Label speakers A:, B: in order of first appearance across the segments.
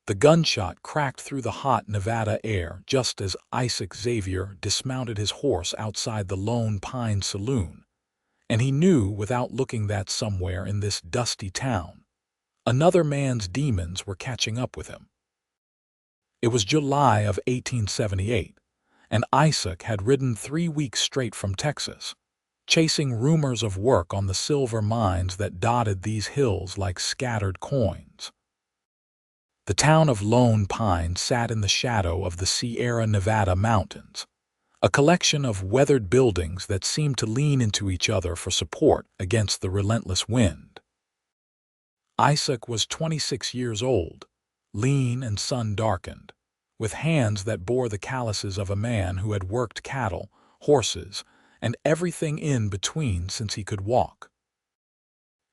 A: The gunshot cracked through the hot Nevada air just as Isaac Xavier dismounted his horse outside the Lone Pine Saloon, and he knew without looking that somewhere in this dusty town, another man's demons were catching up with him. It was July of 1878, and Isaac had ridden 3 weeks straight from Texas, chasing rumors of work on the silver mines that dotted these hills like scattered coins. The town of Lone Pine sat in the shadow of the Sierra Nevada mountains, a collection of weathered buildings that seemed to lean into each other for support against the relentless wind. Isaac was 26 years old, lean and sun-darkened, with hands that bore the calluses of a man who had worked cattle, horses, and everything in between since he could walk.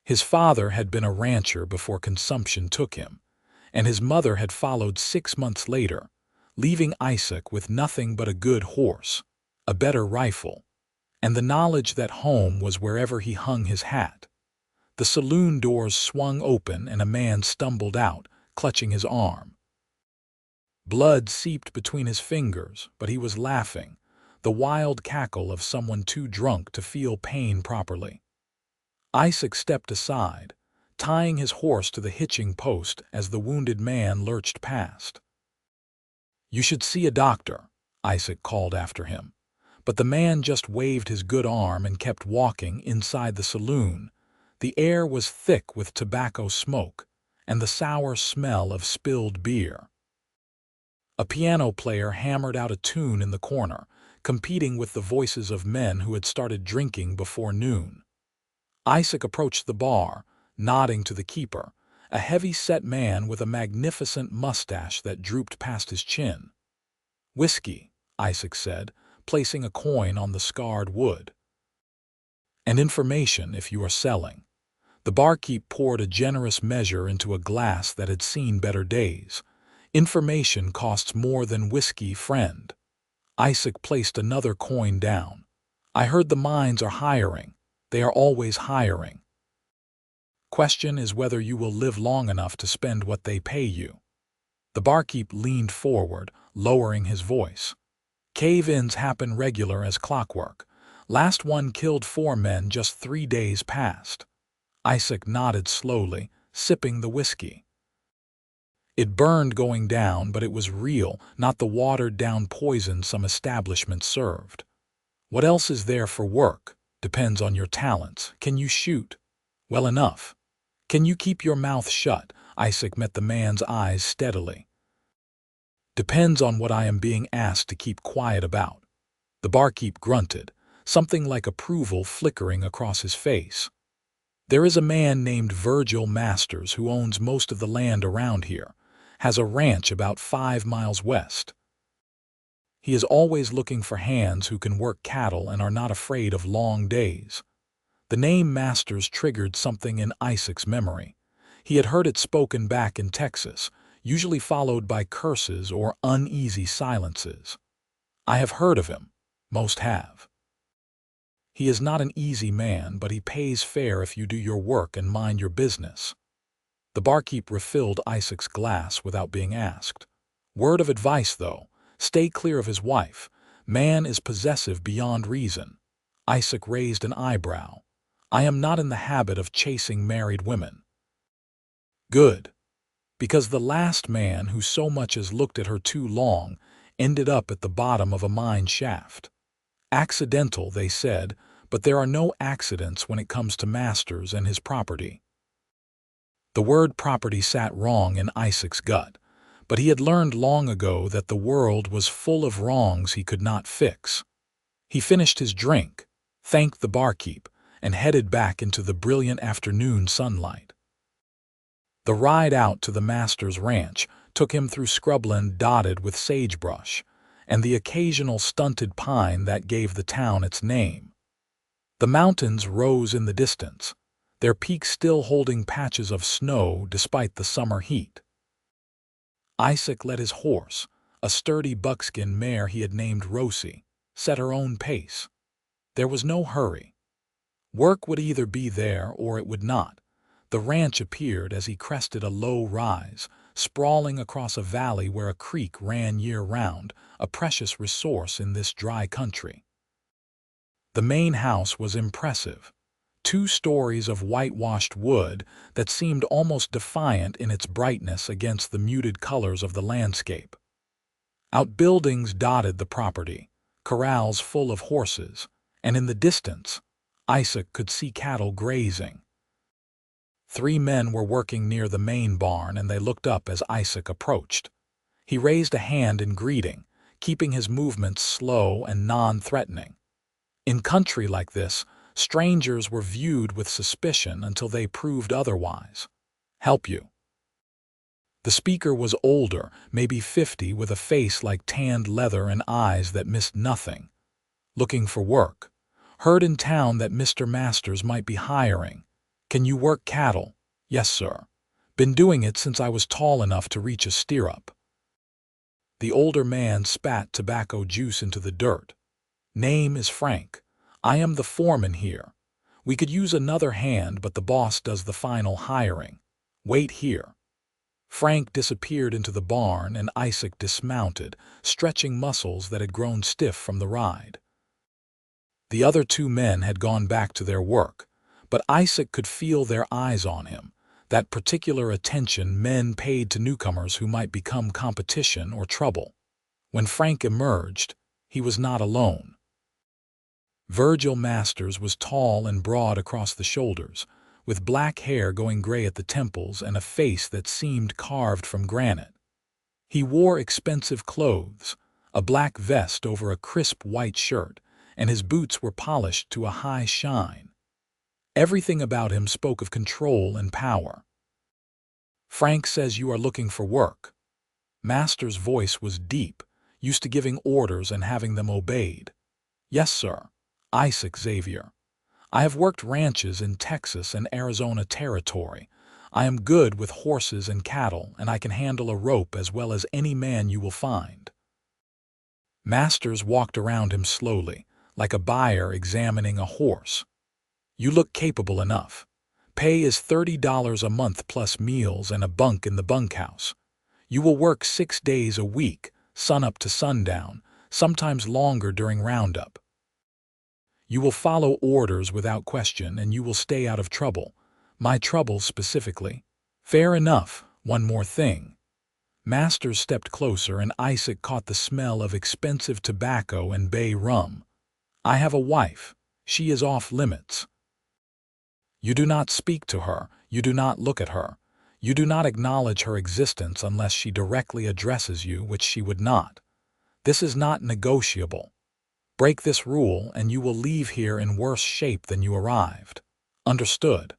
A: His father had been a rancher before consumption took him, and his mother had followed 6 months later, leaving Isaac with nothing but a good horse, a better rifle, and the knowledge that home was wherever he hung his hat. The saloon doors swung open and a man stumbled out, clutching his arm. Blood seeped between his fingers, but he was laughing, the wild cackle of someone too drunk to feel pain properly. Isaac stepped aside, tying his horse to the hitching post as the wounded man lurched past. "You should see a doctor," Isaac called after him, but the man just waved his good arm and kept walking inside the saloon. The air was thick with tobacco smoke and the sour smell of spilled beer. A piano player hammered out a tune in the corner, competing with the voices of men who had started drinking before noon. Isaac approached the bar, nodding to the keeper, a heavy-set man with a magnificent mustache that drooped past his chin. "Whiskey," Isaac said, placing a coin on the scarred wood. "And information if you are selling." The barkeep poured a generous measure into a glass that had seen better days. "Information costs more than whiskey, friend." Isaac placed another coin down. "I heard the mines are hiring. They are always hiring. Question is whether you will live long enough to spend what they pay you." The barkeep leaned forward, lowering his voice. "Cave-ins happen regular as clockwork. Last one killed 4 men just 3 days past." Isaac nodded slowly, sipping the whiskey. It burned going down, but it was real, not the watered-down poison some establishments served. "What else is there for work? Depends on your talents. Can you shoot? Well enough. Can you keep your mouth shut?" Isaac met the man's eyes steadily. "Depends on what I am being asked to keep quiet about." The barkeep grunted, something like approval flickering across his face. "There is a man named Virgil Masters who owns most of the land around here, has a ranch about 5 miles west. He is always looking for hands who can work cattle and are not afraid of long days." The name Masters triggered something in Isaac's memory. He had heard it spoken back in Texas, usually followed by curses or uneasy silences. "I have heard of him. Most have. He is not an easy man, but he pays fair if you do your work and mind your business." The barkeep refilled Isaac's glass without being asked. "Word of advice, though, stay clear of his wife. Man is possessive beyond reason." Isaac raised an eyebrow. "I am not in the habit of chasing married women." "Good. Because the last man who so much as looked at her too long ended up at the bottom of a mine shaft. Accidental, they said, but there are no accidents when it comes to Masters and his property." The word property sat wrong in Isaac's gut, but he had learned long ago that the world was full of wrongs he could not fix. He finished his drink, thanked the barkeep, and headed back into the brilliant afternoon sunlight. The ride out to the Masters ranch took him through scrubland dotted with sagebrush and the occasional stunted pine that gave the town its name. The mountains rose in the distance, their peaks still holding patches of snow despite the summer heat. Isaac led his horse, a sturdy buckskin mare he had named Rosie, set her own pace. There was no hurry. Work would either be there or it would not. The ranch appeared as he crested a low rise, sprawling across a valley where a creek ran year-round, a precious resource in this dry country. The main house was impressive. 2 stories of whitewashed wood that seemed almost defiant in its brightness against the muted colors of the landscape. Outbuildings dotted the property, corrals full of horses, and in the distance, Isaac could see cattle grazing. 3 men were working near the main barn, and they looked up as Isaac approached. He raised a hand in greeting, keeping his movements slow and non-threatening. In country like this, strangers were viewed with suspicion until they proved otherwise. "Help you." The speaker was older, maybe 50, with a face like tanned leather and eyes that missed nothing. "Looking for work. Heard in town that Mr. Masters might be hiring. Can you work cattle?" "Yes, sir. Been doing it since I was tall enough to reach a stirrup." The older man spat tobacco juice into the dirt. "Name is Frank. I am the foreman here. We could use another hand, but the boss does the final hiring. Wait here." Frank disappeared into the barn, and Isaac dismounted, stretching muscles that had grown stiff from the ride. The other 2 men had gone back to their work, but Isaac could feel their eyes on him, that particular attention men paid to newcomers who might become competition or trouble. When Frank emerged, he was not alone. Virgil Masters was tall and broad across the shoulders, with black hair going gray at the temples and a face that seemed carved from granite. He wore expensive clothes, a black vest over a crisp white shirt, and his boots were polished to a high shine. Everything about him spoke of control and power. "Frank says you are looking for work." Masters' voice was deep, used to giving orders and having them obeyed. "Yes, sir. Isaac Xavier. I have worked ranches in Texas and Arizona territory. I am good with horses and cattle, and I can handle a rope as well as any man you will find." Masters walked around him slowly, like a buyer examining a horse. "You look capable enough. Pay is $30 a month plus meals and a bunk in the bunkhouse. You will work 6 days a week, sunup to sundown, sometimes longer during roundup. You will follow orders without question, and you will stay out of trouble. My trouble specifically." "Fair enough. One more thing." Masters stepped closer, and Isaac caught the smell of expensive tobacco and bay rum. "I have a wife. She is off limits. You do not speak to her, you do not look at her, you do not acknowledge her existence unless she directly addresses you, which she would not. This is not negotiable. Break this rule, and you will leave here in worse shape than you arrived. Understood?"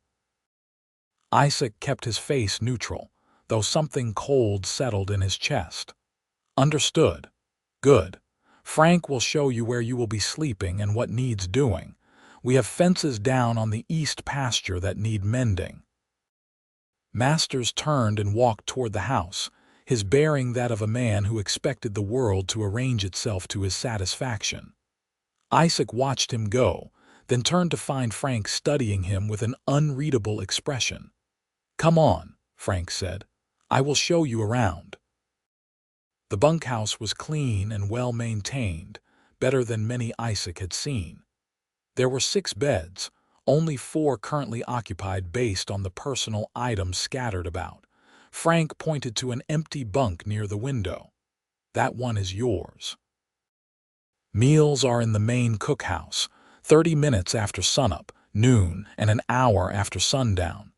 A: Isaac kept his face neutral, though something cold settled in his chest. "Understood. Good. Frank will show you where you will be sleeping and what needs doing. We have fences down on the east pasture that need mending." Masters turned and walked toward the house, his bearing that of a man who expected the world to arrange itself to his satisfaction. Isaac watched him go, then turned to find Frank studying him with an unreadable expression. "Come on," Frank said. "I will show you around." The bunkhouse was clean and well-maintained, better than many Isaac had seen. There were 6 beds, only 4 currently occupied based on the personal items scattered about. Frank pointed to an empty bunk near the window. "That one is yours." Meals are in the main cookhouse, 30 minutes after sunup, noon, and an hour after sundown.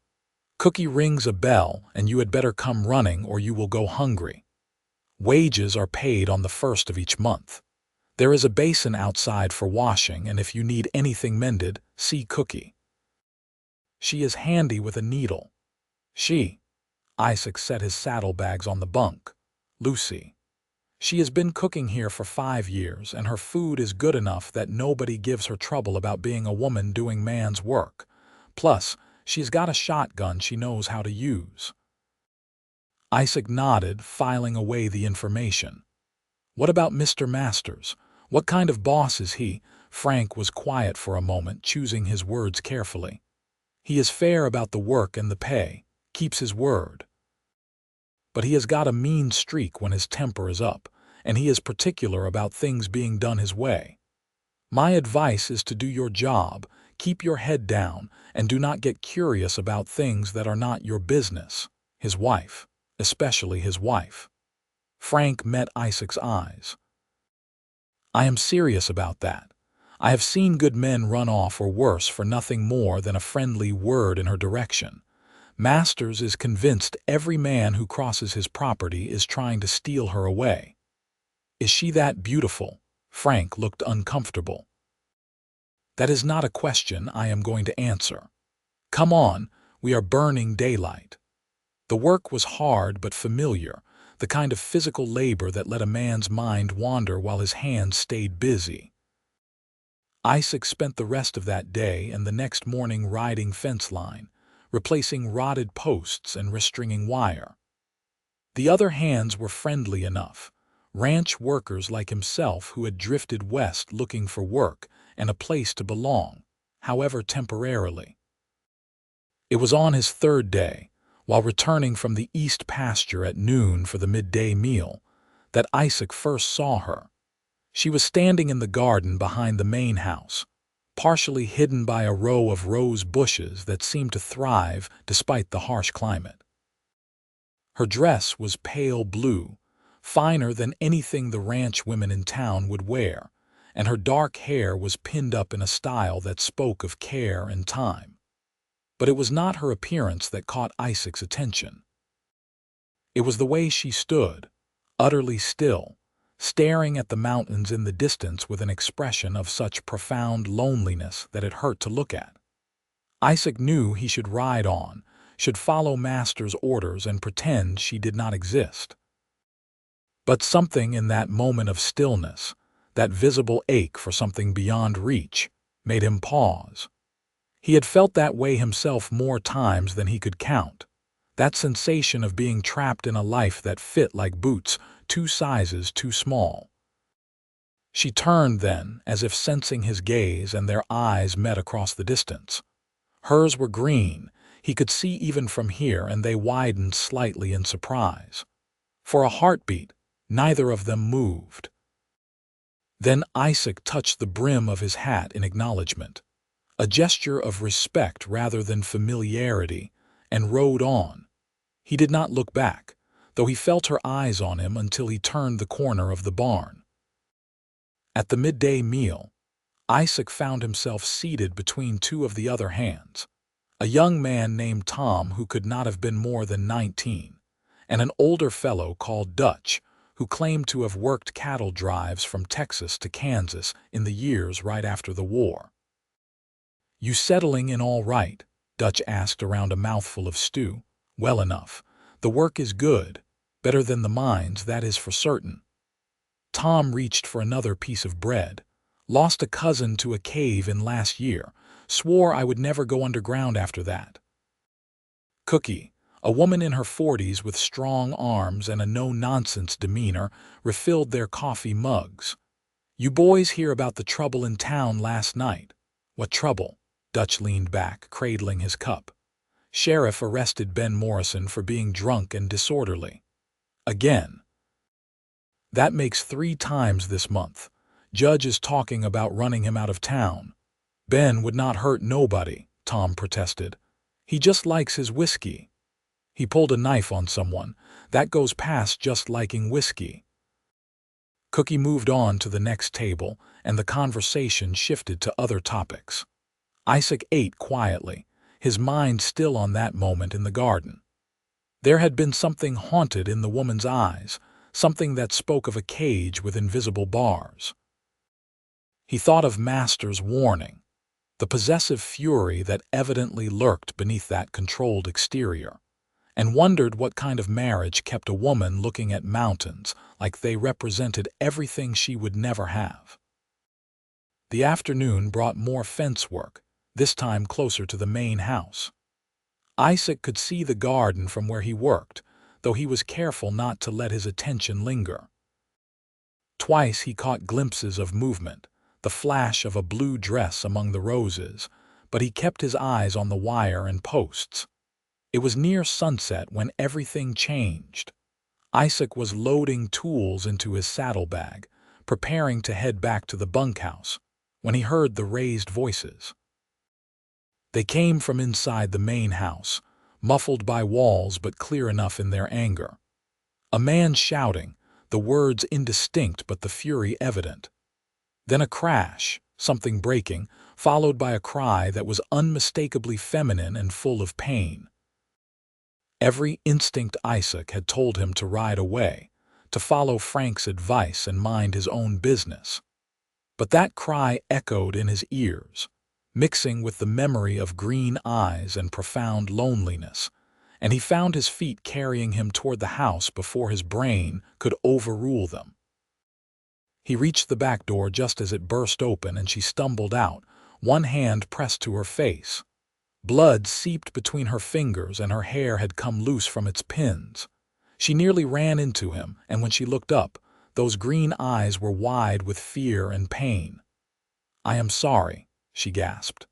A: Cookie rings a bell, and you had better come running or you will go hungry. Wages are paid on the 1st of each month. There is a basin outside for washing, and if you need anything mended, see Cookie. She is handy with a needle. Isaac set his saddlebags on the bunk. "Lucy. She has been cooking here for 5 years, and her food is good enough that nobody gives her trouble about being a woman doing man's work. Plus, she's got a shotgun she knows how to use." Isaac nodded, filing away the information. "What about Mr. Masters? What kind of boss is he?" Frank was quiet for a moment, choosing his words carefully. "He is fair about the work and the pay, keeps his word." but he has got a mean streak when his temper is up, and he is particular about things being done his way. My advice is to do your job, keep your head down, and do not get curious about things that are not your business. His wife, especially his wife. Frank met Isaac's eyes. I am serious about that. I have seen good men run off or worse for nothing more than a friendly word in her direction. Masters is convinced every man who crosses his property is trying to steal her away. Is she that beautiful? Frank looked uncomfortable. That is not a question I am going to answer. Come on, we are burning daylight. The work was hard but familiar, the kind of physical labor that let a man's mind wander while his hands stayed busy. Isaac spent the rest of that day and the next morning riding fence line, replacing rotted posts and restringing wire. The other hands were friendly enough, ranch workers like himself who had drifted west looking for work and a place to belong, however temporarily. It was on his third day, while returning from the east pasture at noon for the midday meal, that Isaac first saw her. She was standing in the garden behind the main house, partially hidden by a row of rose bushes that seemed to thrive despite the harsh climate. Her dress was pale blue, finer than anything the ranch women in town would wear, and her dark hair was pinned up in a style that spoke of care and time. But it was not her appearance that caught Isaac's attention. It was the way she stood, utterly still, staring at the mountains in the distance with an expression of such profound loneliness that it hurt to look at. Isaac knew he should ride on, should follow Master's orders and pretend she did not exist. But something in that moment of stillness, that visible ache for something beyond reach, made him pause. He had felt that way himself more times than he could count, that sensation of being trapped in a life that fit like boots, 2 sizes too small. She turned then, as if sensing his gaze, and their eyes met across the distance. Hers were green, he could see even from here, and they widened slightly in surprise. For a heartbeat, neither of them moved. Then Isaac touched the brim of his hat in acknowledgement, a gesture of respect rather than familiarity, and rode on. He did not look back, though he felt her eyes on him until he turned the corner of the barn. At the midday meal, Isaac found himself seated between 2 of the other hands, a young man named Tom who could not have been more than 19, and an older fellow called Dutch, who claimed to have worked cattle drives from Texas to Kansas in the years right after the war. "You settling in all right?" Dutch asked around a mouthful of stew. "Well enough. The work is good. Better than the mines, that is for certain." Tom reached for another piece of bread. "Lost a cousin to a cave in last year. Swore I would never go underground after that." Cookie, a woman in her 40s with strong arms and a no-nonsense demeanor, refilled their coffee mugs. "You boys hear about the trouble in town last night?" "What trouble?" Dutch leaned back, cradling his cup. "Sheriff arrested Ben Morrison for being drunk and disorderly." "Again?" "That makes 3 times this month. Judge is talking about running him out of town." "Ben would not hurt nobody," Tom protested. "He just likes his whiskey." "He pulled a knife on someone. That goes past just liking whiskey." Cookie moved on to the next table, and the conversation shifted to other topics. Isaac ate quietly, his mind still on that moment in the garden. There had been something haunted in the woman's eyes, something that spoke of a cage with invisible bars. He thought of Master's warning, the possessive fury that evidently lurked beneath that controlled exterior, and wondered what kind of marriage kept a woman looking at mountains like they represented everything she would never have. The afternoon brought more fence work, this time closer to the main house. Isaac could see the garden from where he worked, though he was careful not to let his attention linger. Twice he caught glimpses of movement, the flash of a blue dress among the roses, but he kept his eyes on the wire and posts. It was near sunset when everything changed. Isaac was loading tools into his saddlebag, preparing to head back to the bunkhouse, when he heard the raised voices. They came from inside the main house, muffled by walls but clear enough in their anger. A man shouting, the words indistinct but the fury evident. Then a crash, something breaking, followed by a cry that was unmistakably feminine and full of pain. Every instinct Isaac had told him to ride away, to follow Frank's advice and mind his own business. But that cry echoed in his ears, mixing with the memory of green eyes and profound loneliness, and he found his feet carrying him toward the house before his brain could overrule them. He reached the back door just as it burst open and she stumbled out, one hand pressed to her face. Blood seeped between her fingers and her hair had come loose from its pins. She nearly ran into him, and when she looked up, those green eyes were wide with fear and pain. "I am sorry," she gasped.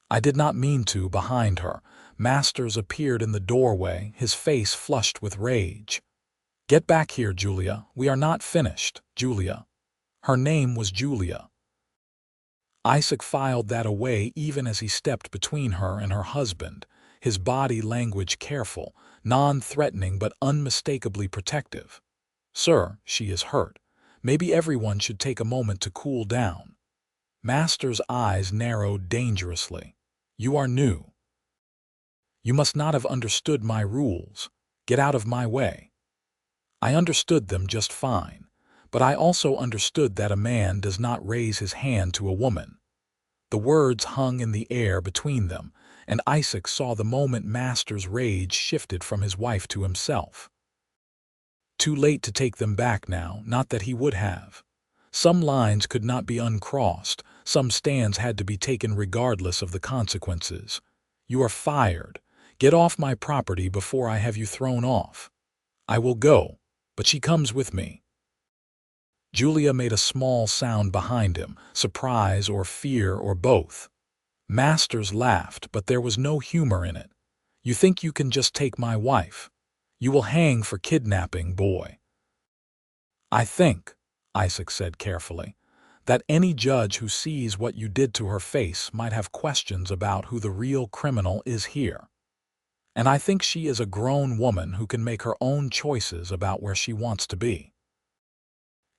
A: "I did not mean to." Behind her, Masters appeared in the doorway, his face flushed with rage. "Get back here, Julia. We are not finished." Julia. Her name was Julia. Isaac filed that away even as he stepped between her and her husband, his body language careful, non-threatening but unmistakably protective. "Sir, she is hurt. Maybe everyone should take a moment to cool down." Masters' eyes narrowed dangerously. "You are new. You must not have understood my rules. Get out of my way." "I understood them just fine, but I also understood that a man does not raise his hand to a woman." The words hung in the air between them, and Isaac saw the moment Masters' rage shifted from his wife to himself. Too late to take them back now, not that he would have. Some lines could not be uncrossed, some stands had to be taken regardless of the consequences. "You are fired. Get off my property before I have you thrown off." "I will go, but she comes with me." Julia made a small sound behind him, surprise or fear or both. Masters laughed, but there was no humor in it. "You think you can just take my wife? You will hang for kidnapping, boy." "I think," Isaac said carefully, "that any judge who sees what you did to her face might have questions about who the real criminal is here. And I think she is a grown woman who can make her own choices about where she wants to be."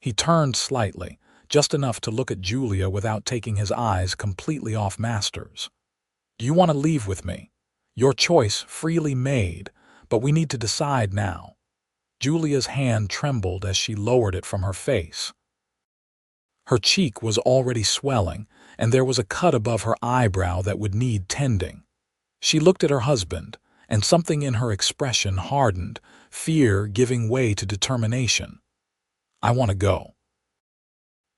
A: He turned slightly, just enough to look at Julia without taking his eyes completely off Masters. "Do you want to leave with me? Your choice freely made, but we need to decide now." Julia's hand trembled as she lowered it from her face. Her cheek was already swelling, and there was a cut above her eyebrow that would need tending. She looked at her husband, and something in her expression hardened, fear giving way to determination. "I want to go."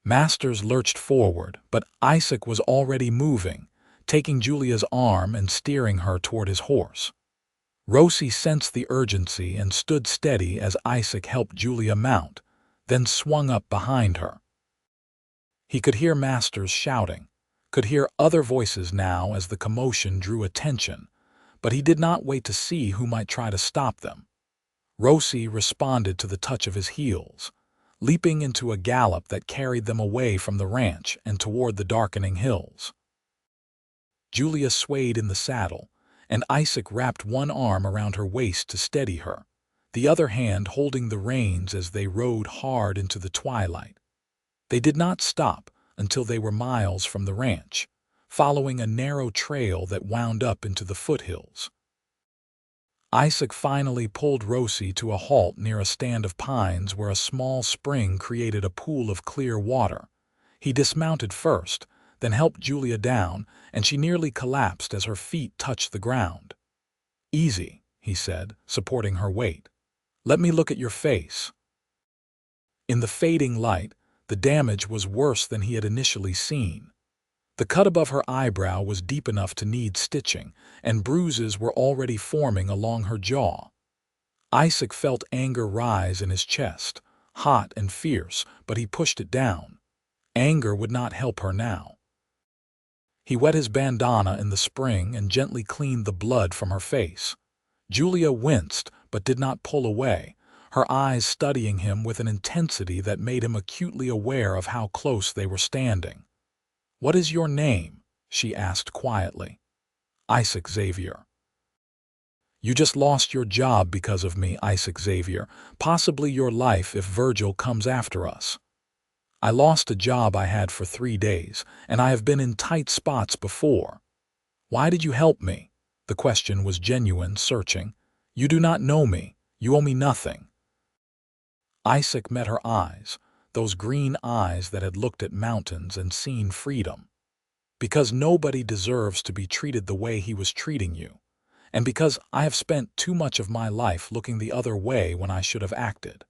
A: Masters lurched forward, but Isaac was already moving, taking Julia's arm and steering her toward his horse. Rosie sensed the urgency and stood steady as Isaac helped Julia mount, then swung up behind her. He could hear Masters shouting, could hear other voices now as the commotion drew attention, but he did not wait to see who might try to stop them. Rosie responded to the touch of his heels, leaping into a gallop that carried them away from the ranch and toward the darkening hills. Julia swayed in the saddle, and Isaac wrapped one arm around her waist to steady her, the other hand holding the reins as they rode hard into the twilight. They did not stop until they were miles from the ranch, following a narrow trail that wound up into the foothills. Isaac finally pulled Rosie to a halt near a stand of pines where a small spring created a pool of clear water. He dismounted first, then helped Julia down, and she nearly collapsed as her feet touched the ground. "Easy," he said, supporting her weight. "Let me look at your face." In the fading light, the damage was worse than he had initially seen. The cut above her eyebrow was deep enough to need stitching, and bruises were already forming along her jaw. Isaac felt anger rise in his chest, hot and fierce, but he pushed it down. Anger would not help her now. He wet his bandana in the spring and gently cleaned the blood from her face. Julia winced, but did not pull away, her eyes studying him with an intensity that made him acutely aware of how close they were standing. "What is your name?" she asked quietly. "Isaac Xavier." "You just lost your job because of me, Isaac Xavier, possibly your life if Virgil comes after us." "I lost a job I had for 3 days, and I have been in tight spots before." "Why did you help me?" The question was genuine, searching. "You do not know me. You owe me nothing." Isaac met her eyes, those green eyes that had looked at mountains and seen freedom. "Because nobody deserves to be treated the way he was treating you, and because I have spent too much of my life looking the other way when I should have acted."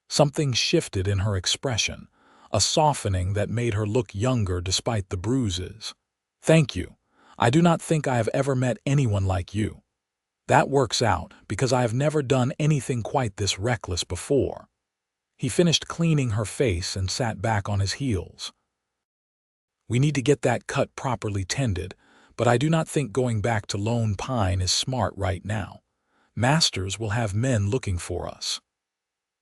A: Something shifted in her expression, a softening that made her look younger despite the bruises. "Thank you. I do not think I have ever met anyone like you. That works out, because I have never done anything quite this reckless before." He finished cleaning her face and sat back on his heels. "We need to get that cut properly tended, but I do not think going back to Lone Pine is smart right now. Masters will have men looking for us.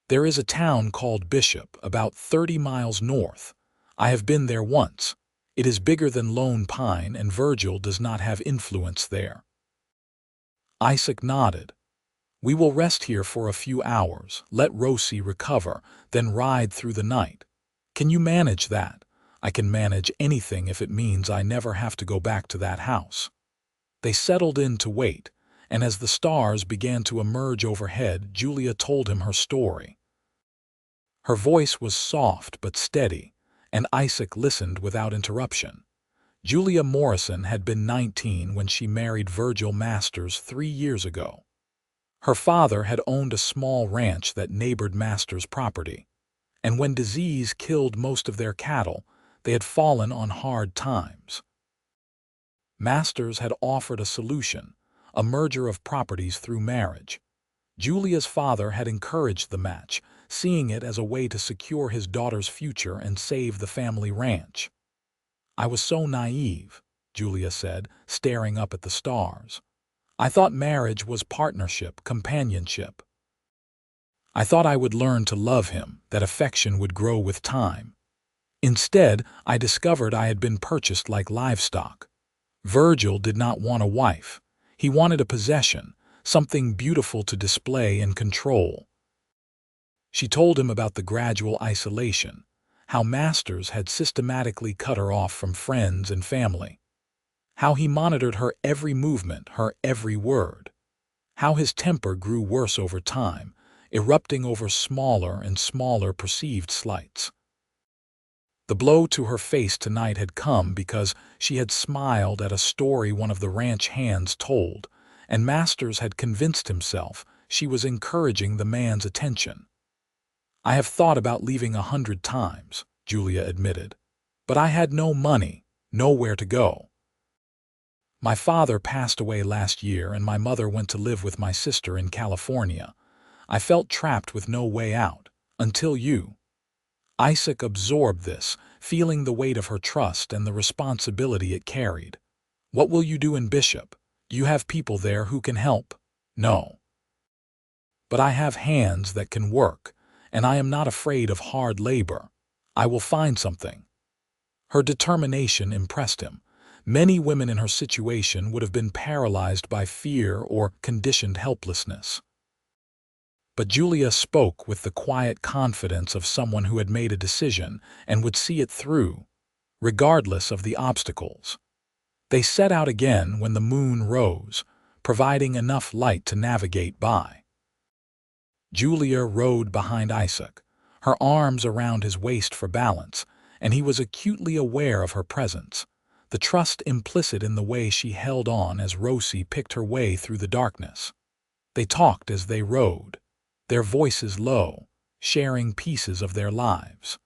A: There is a town called Bishop, about 30 miles north. I have been there once. It is bigger than Lone Pine, and Virgil does not have influence there." Isaac nodded. "We will rest here for a few hours, let Rosie recover, then ride through the night. Can you manage that?" "I can manage anything if it means I never have to go back to that house." They settled in to wait, and as the stars began to emerge overhead, Julia told him her story. Her voice was soft but steady, and Isaac listened without interruption. Julia Morrison had been 19 when she married Virgil Masters 3 years ago. Her father had owned a small ranch that neighbored Masters' property, and when disease killed most of their cattle, they had fallen on hard times. Masters had offered a solution, a merger of properties through marriage. Julia's father had encouraged the match, seeing it as a way to secure his daughter's future and save the family ranch. "I was so naive," Julia said, staring up at the stars. "I thought marriage was partnership, companionship. I thought I would learn to love him, that affection would grow with time. Instead, I discovered I had been purchased like livestock. Virgil did not want a wife. He wanted a possession, something beautiful to display and control." She told him about the gradual isolation, how Masters had systematically cut her off from friends and family, how he monitored her every movement, her every word, how his temper grew worse over time, erupting over smaller and smaller perceived slights. The blow to her face tonight had come because she had smiled at a story one of the ranch hands told, and Masters had convinced himself she was encouraging the man's attention. "I have thought about leaving 100 times," Julia admitted, "but I had no money, nowhere to go. My father passed away last year and my mother went to live with my sister in California. I felt trapped with no way out, until you." Isaac absorbed this, feeling the weight of her trust and the responsibility it carried. "What will you do in Bishop? Do you have people there who can help?" "No. But I have hands that can work, and I am not afraid of hard labor. I will find something." Her determination impressed him. Many women in her situation would have been paralyzed by fear or conditioned helplessness. But Julia spoke with the quiet confidence of someone who had made a decision and would see it through, regardless of the obstacles. They set out again when the moon rose, providing enough light to navigate by. Julia rode behind Isaac, her arms around his waist for balance, and he was acutely aware of her presence, the trust implicit in the way she held on as Rosie picked her way through the darkness. They talked as they rode, their voices low, sharing pieces of their lives.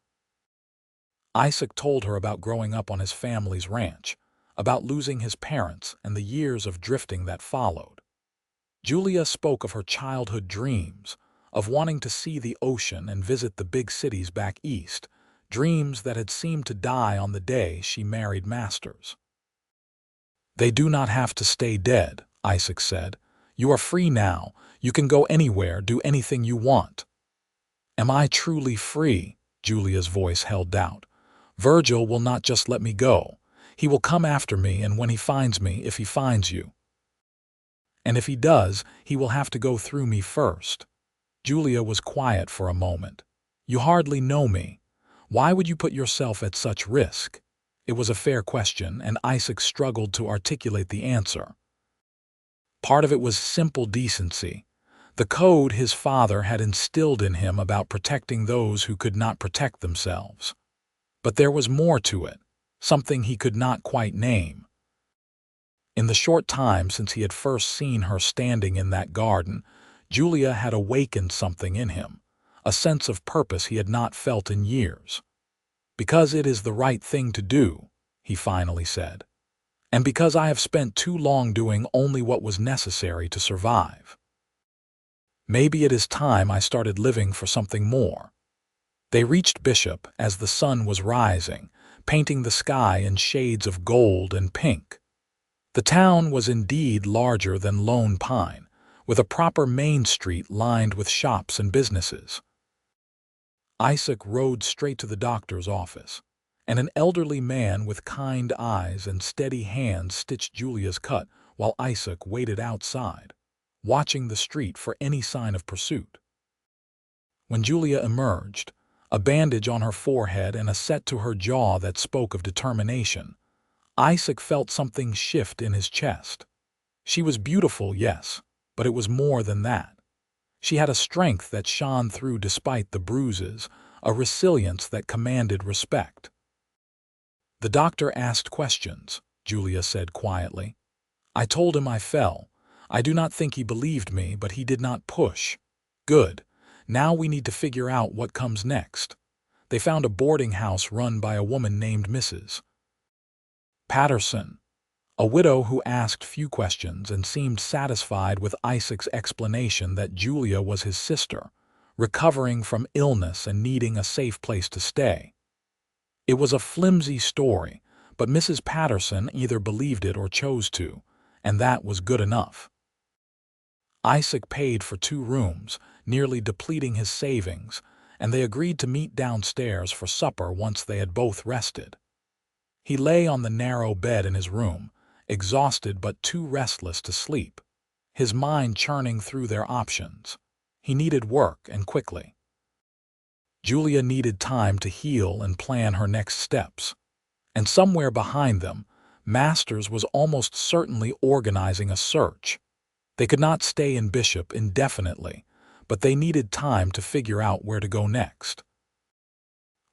A: Isaac told her about growing up on his family's ranch, about losing his parents and the years of drifting that followed. Julia spoke of her childhood dreams, of wanting to see the ocean and visit the big cities back east, dreams that had seemed to die on the day she married Masters. "They do not have to stay dead," Isaac said. You are free now. You can go anywhere, do anything you want." "Am I truly free?" Julia's voice held doubt. "Virgil will not just let me go. He will come after me, and when he finds me, if he finds you. And if he does, he will have to go through me first." Julia was quiet for a moment. "You hardly know me. Why would you put yourself at such risk?" It was a fair question, and Isaac struggled to articulate the answer. Part of it was simple decency. The code his father had instilled in him about protecting those who could not protect themselves. But there was more to it, something he could not quite name. In the short time since he had first seen her standing in that garden, Julia had awakened something in him, a sense of purpose he had not felt in years. "Because it is the right thing to do," he finally said, "and because I have spent too long doing only what was necessary to survive. Maybe it is time I started living for something more." They reached Bishop as the sun was rising, painting the sky in shades of gold and pink. The town was indeed larger than Lone Pine, with a proper main street lined with shops and businesses. Isaac rode straight to the doctor's office, and an elderly man with kind eyes and steady hands stitched Julia's cut while Isaac waited outside, watching the street for any sign of pursuit. When Julia emerged, a bandage on her forehead and a set to her jaw that spoke of determination, Isaac felt something shift in his chest. She was beautiful, yes, but it was more than that. She had a strength that shone through despite the bruises, a resilience that commanded respect. "The doctor asked questions," Julia said quietly. "I told him I fell. I do not think he believed me, but he did not push." "Good. Now we need to figure out what comes next." They found a boarding house run by a woman named Mrs. Patterson, a widow who asked few questions and seemed satisfied with Isaac's explanation that Julia was his sister, recovering from illness and needing a safe place to stay. It was a flimsy story, but Mrs. Patterson either believed it or chose to, and that was good enough. Isaac paid for 2 rooms, nearly depleting his savings, and they agreed to meet downstairs for supper once they had both rested. He lay on the narrow bed in his room, exhausted but too restless to sleep, his mind churning through their options. He needed work, and quickly. Julia needed time to heal and plan her next steps. And somewhere behind them, Masters was almost certainly organizing a search. They could not stay in Bishop indefinitely, but they needed time to figure out where to go next.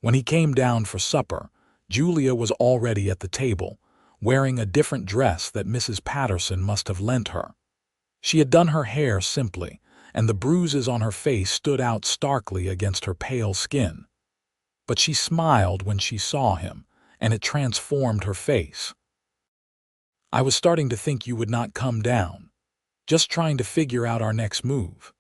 A: When he came down for supper, Julia was already at the table, wearing a different dress that Mrs. Patterson must have lent her. She had done her hair simply, and the bruises on her face stood out starkly against her pale skin. But she smiled when she saw him, and it transformed her face. "I was starting to think you would not come down. Just trying to figure out our next move."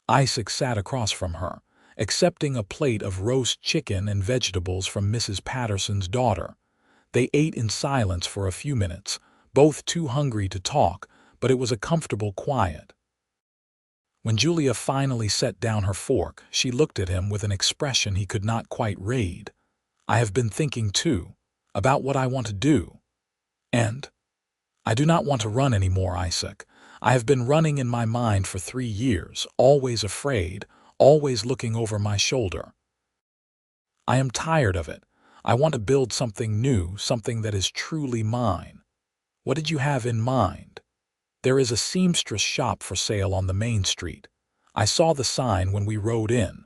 A: Isaac sat across from her, accepting a plate of roast chicken and vegetables from Mrs. Patterson's daughter. They ate in silence for a few minutes, both too hungry to talk, but it was a comfortable quiet. When Julia finally set down her fork, she looked at him with an expression he could not quite read. "I have been thinking, too, about what I want to do. And I do not want to run anymore, Isaac. I have been running in my mind for 3 years, always afraid, always looking over my shoulder. I am tired of it. I want to build something new, something that is truly mine." "What did you have in mind?" "There is a seamstress shop for sale on the main street. I saw the sign when we rode in.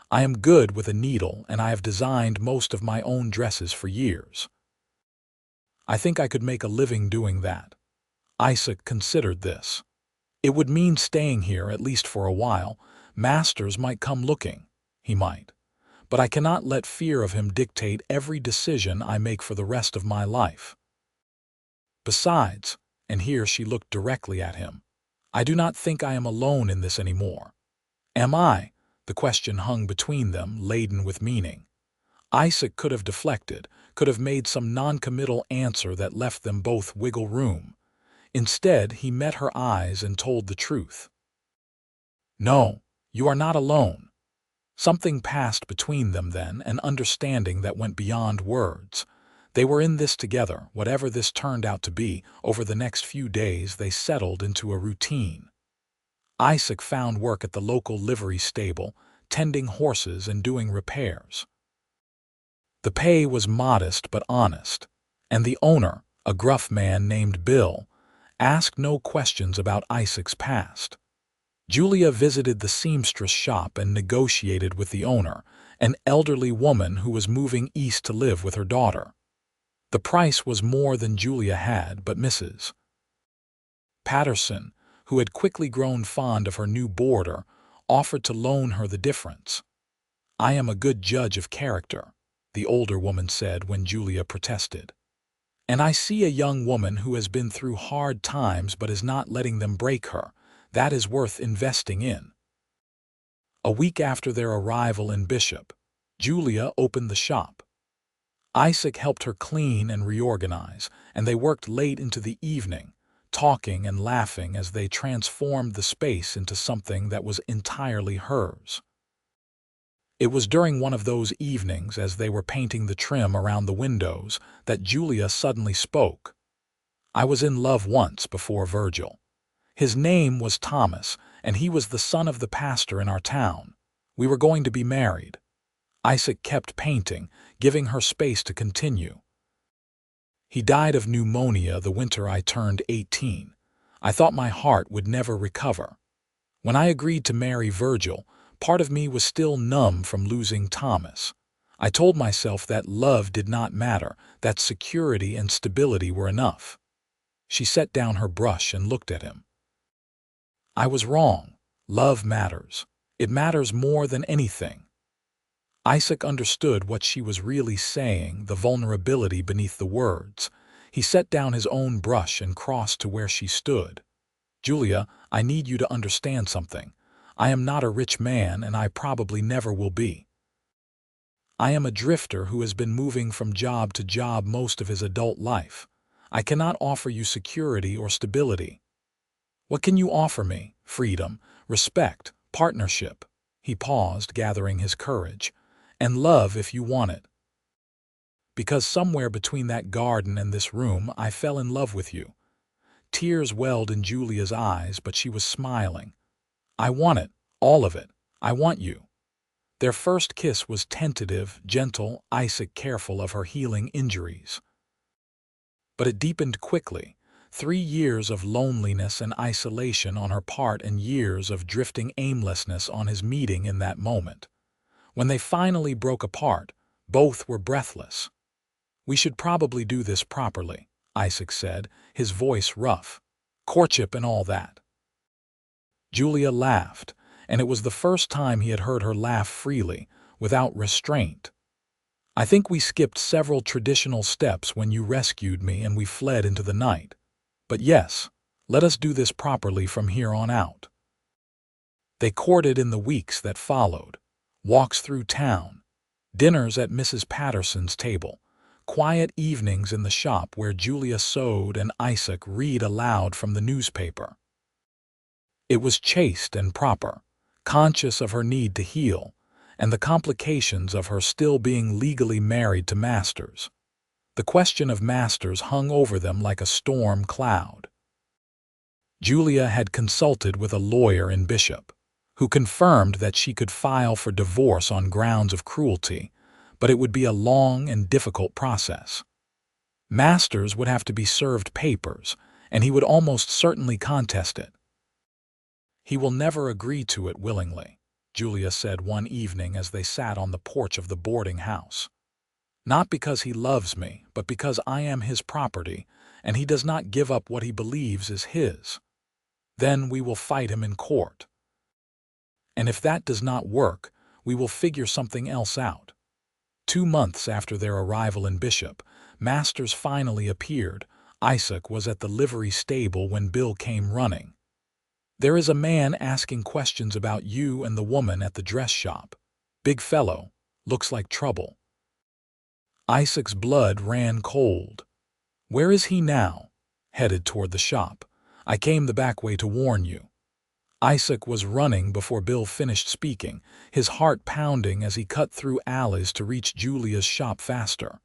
A: I am good with a needle, and I have designed most of my own dresses for years. I think I could make a living doing that." Isaac considered this. "It would mean staying here at least for a while. Masters might come looking. He might. But I cannot let fear of him dictate every decision I make for the rest of my life. Besides," and here she looked directly at him, "I do not think I am alone in this anymore." "Am I?" The question hung between them, laden with meaning. Isaac could have deflected, could have made some non-committal answer that left them both wiggle room. Instead, he met her eyes and told the truth. "No, you are not alone." Something passed between them then, an understanding that went beyond words. They were in this together, whatever this turned out to be. Over the next few days, they settled into a routine. Isaac found work at the local livery stable, tending horses and doing repairs. The pay was modest but honest, and the owner, a gruff man named Bill, asked no questions about Isaac's past. Julia visited the seamstress shop and negotiated with the owner, an elderly woman who was moving east to live with her daughter. The price was more than Julia had, but Mrs. Patterson, who had quickly grown fond of her new boarder, offered to loan her the difference. "I am a good judge of character," the older woman said when Julia protested. "And I see a young woman who has been through hard times but is not letting them break her. That is worth investing in." A week after their arrival in Bishop, Julia opened the shop. Isaac helped her clean and reorganize, and they worked late into the evening, talking and laughing as they transformed the space into something that was entirely hers. It was during one of those evenings, as they were painting the trim around the windows, that Julia suddenly spoke. "I was in love once before Virgil. His name was Thomas, and he was the son of the pastor in our town. We were going to be married." Isaac kept painting, giving her space to continue. "He died of pneumonia the winter I turned 18. I thought my heart would never recover. When I agreed to marry Virgil, part of me was still numb from losing Thomas. I told myself that love did not matter, that security and stability were enough." She set down her brush and looked at him. "I was wrong. Love matters. It matters more than anything." Isaac understood what she was really saying, the vulnerability beneath the words. He set down his own brush and crossed to where she stood. "Julia, I need you to understand something. I am not a rich man, and I probably never will be. I am a drifter who has been moving from job to job most of his adult life. I cannot offer you security or stability." "What can you offer me?" "Freedom, respect, partnership." He paused, gathering his courage. "And love if you want it. Because somewhere between that garden and this room, I fell in love with you." Tears welled in Julia's eyes, but she was smiling. "I want it, all of it. I want you." Their first kiss was tentative, gentle, Isaac careful of her healing injuries. But it deepened quickly. 3 years of loneliness and isolation on her part, and years of drifting aimlessness on his meeting in that moment. When they finally broke apart, both were breathless. "We should probably do this properly," Isaac said, his voice rough. "Courtship and all that." Julia laughed, and it was the first time he had heard her laugh freely, without restraint. "I think we skipped several traditional steps when you rescued me and we fled into the night. But yes, let us do this properly from here on out." They courted in the weeks that followed. Walks through town, dinners at Mrs. Patterson's table, quiet evenings in the shop where Julia sewed and Isaac read aloud from the newspaper. It was chaste and proper, conscious of her need to heal, and the complications of her still being legally married to Masters. The question of Masters hung over them like a storm cloud. Julia had consulted with a lawyer in Bishop, who confirmed that she could file for divorce on grounds of cruelty, but it would be a long and difficult process. Masters would have to be served papers, and he would almost certainly contest it. "He will never agree to it willingly," Julia said one evening as they sat on the porch of the boarding house. "Not because he loves me, but because I am his property, and he does not give up what he believes is his. Then we will fight him in court. And if that does not work, we will figure something else out." 2 months after their arrival in Bishop, Masters finally appeared. Isaac was at the livery stable when Bill came running. "There is a man asking questions about you and the woman at the dress shop. Big fellow, looks like trouble." Isaac's blood ran cold. "Where is he now? headed toward the shop. "I came the back way to warn you." Isaac was running before Bill finished speaking, his heart pounding as he cut through alleys to reach Julia's shop faster.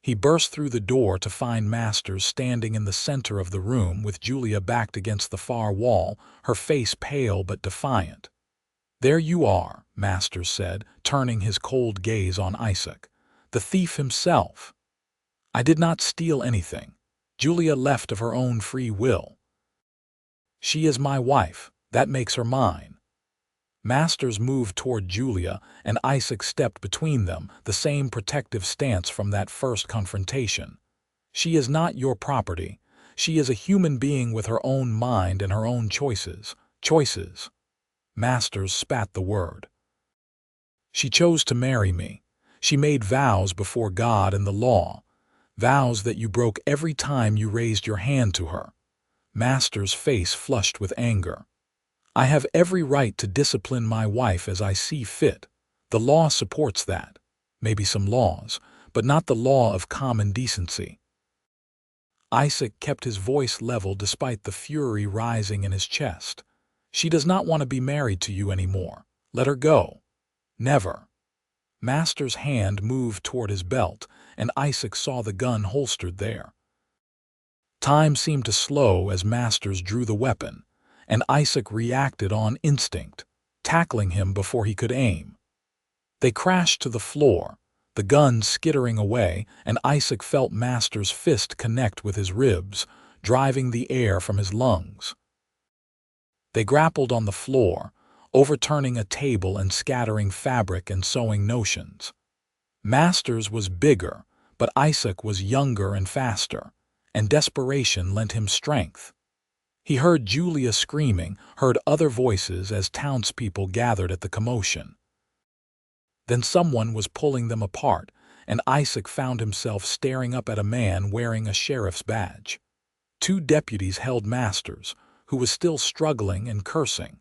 A: He burst through the door to find Masters standing in the center of the room with Julia backed against the far wall, her face pale but defiant. "There you are," Masters said, turning his cold gaze on Isaac. "The thief himself." "I did not steal anything. Julia left of her own free will. She is my wife. That makes her mine." Masters moved toward Julia, and Isaac stepped between them, the same protective stance from that first confrontation. "She is not your property. She is a human being with her own mind and her own choices." Choices. Masters spat the word. "She chose to marry me. She made vows before God and the law. Vows that you broke every time you raised your hand to her." Masters' face flushed with anger. "I have every right to discipline my wife as I see fit. The law supports that. Maybe some laws, but not the law of common decency." Isaac kept his voice level despite the fury rising in his chest. "She does not want to be married to you anymore. Let her go." "Never." Masters' hand moved toward his belt, and Isaac saw the gun holstered there. Time seemed to slow as Masters drew the weapon, and Isaac reacted on instinct, tackling him before he could aim. They crashed to the floor, the gun skittering away, and Isaac felt Masters' fist connect with his ribs, driving the air from his lungs. They grappled on the floor, overturning a table and scattering fabric and sewing notions. Masters was bigger, but Isaac was younger and faster, and desperation lent him strength. He heard Julia screaming, heard other voices as townspeople gathered at the commotion. Then someone was pulling them apart, and Isaac found himself staring up at a man wearing a sheriff's badge. 2 deputies held Masters, who was still struggling and cursing.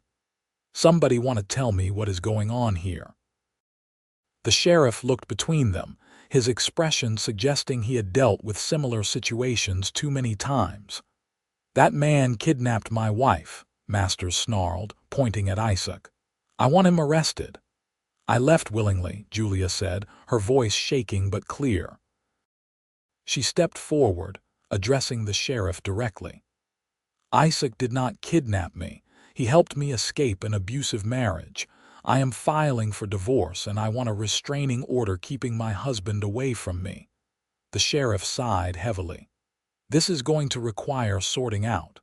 A: "Somebody want to tell me what is going on here?" The sheriff looked between them, his expression suggesting he had dealt with similar situations too many times. "That man kidnapped my wife," Masters snarled, pointing at Isaac. "I want him arrested." "I left willingly," Julia said, her voice shaking but clear. She stepped forward, addressing the sheriff directly. "Isaac did not kidnap me. He helped me escape an abusive marriage. I am filing for divorce, and I want a restraining order keeping my husband away from me." The sheriff sighed heavily. "This is going to require sorting out.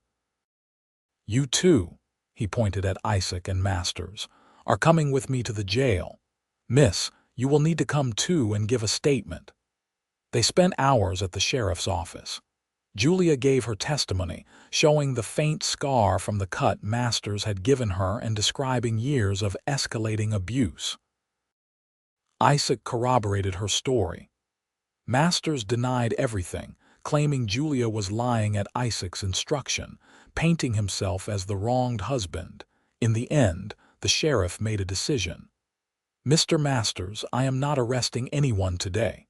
A: You two," he pointed at Isaac and Masters, "are coming with me to the jail. Miss, you will need to come too and give a statement." They spent hours at the sheriff's office. Julia gave her testimony, showing the faint scar from the cut Masters had given her and describing years of escalating abuse. Isaac corroborated her story. Masters denied everything, claiming Julia was lying at Isaac's instruction, painting himself as the wronged husband. In the end, the sheriff made a decision. "Mr. Masters, I am not arresting anyone today.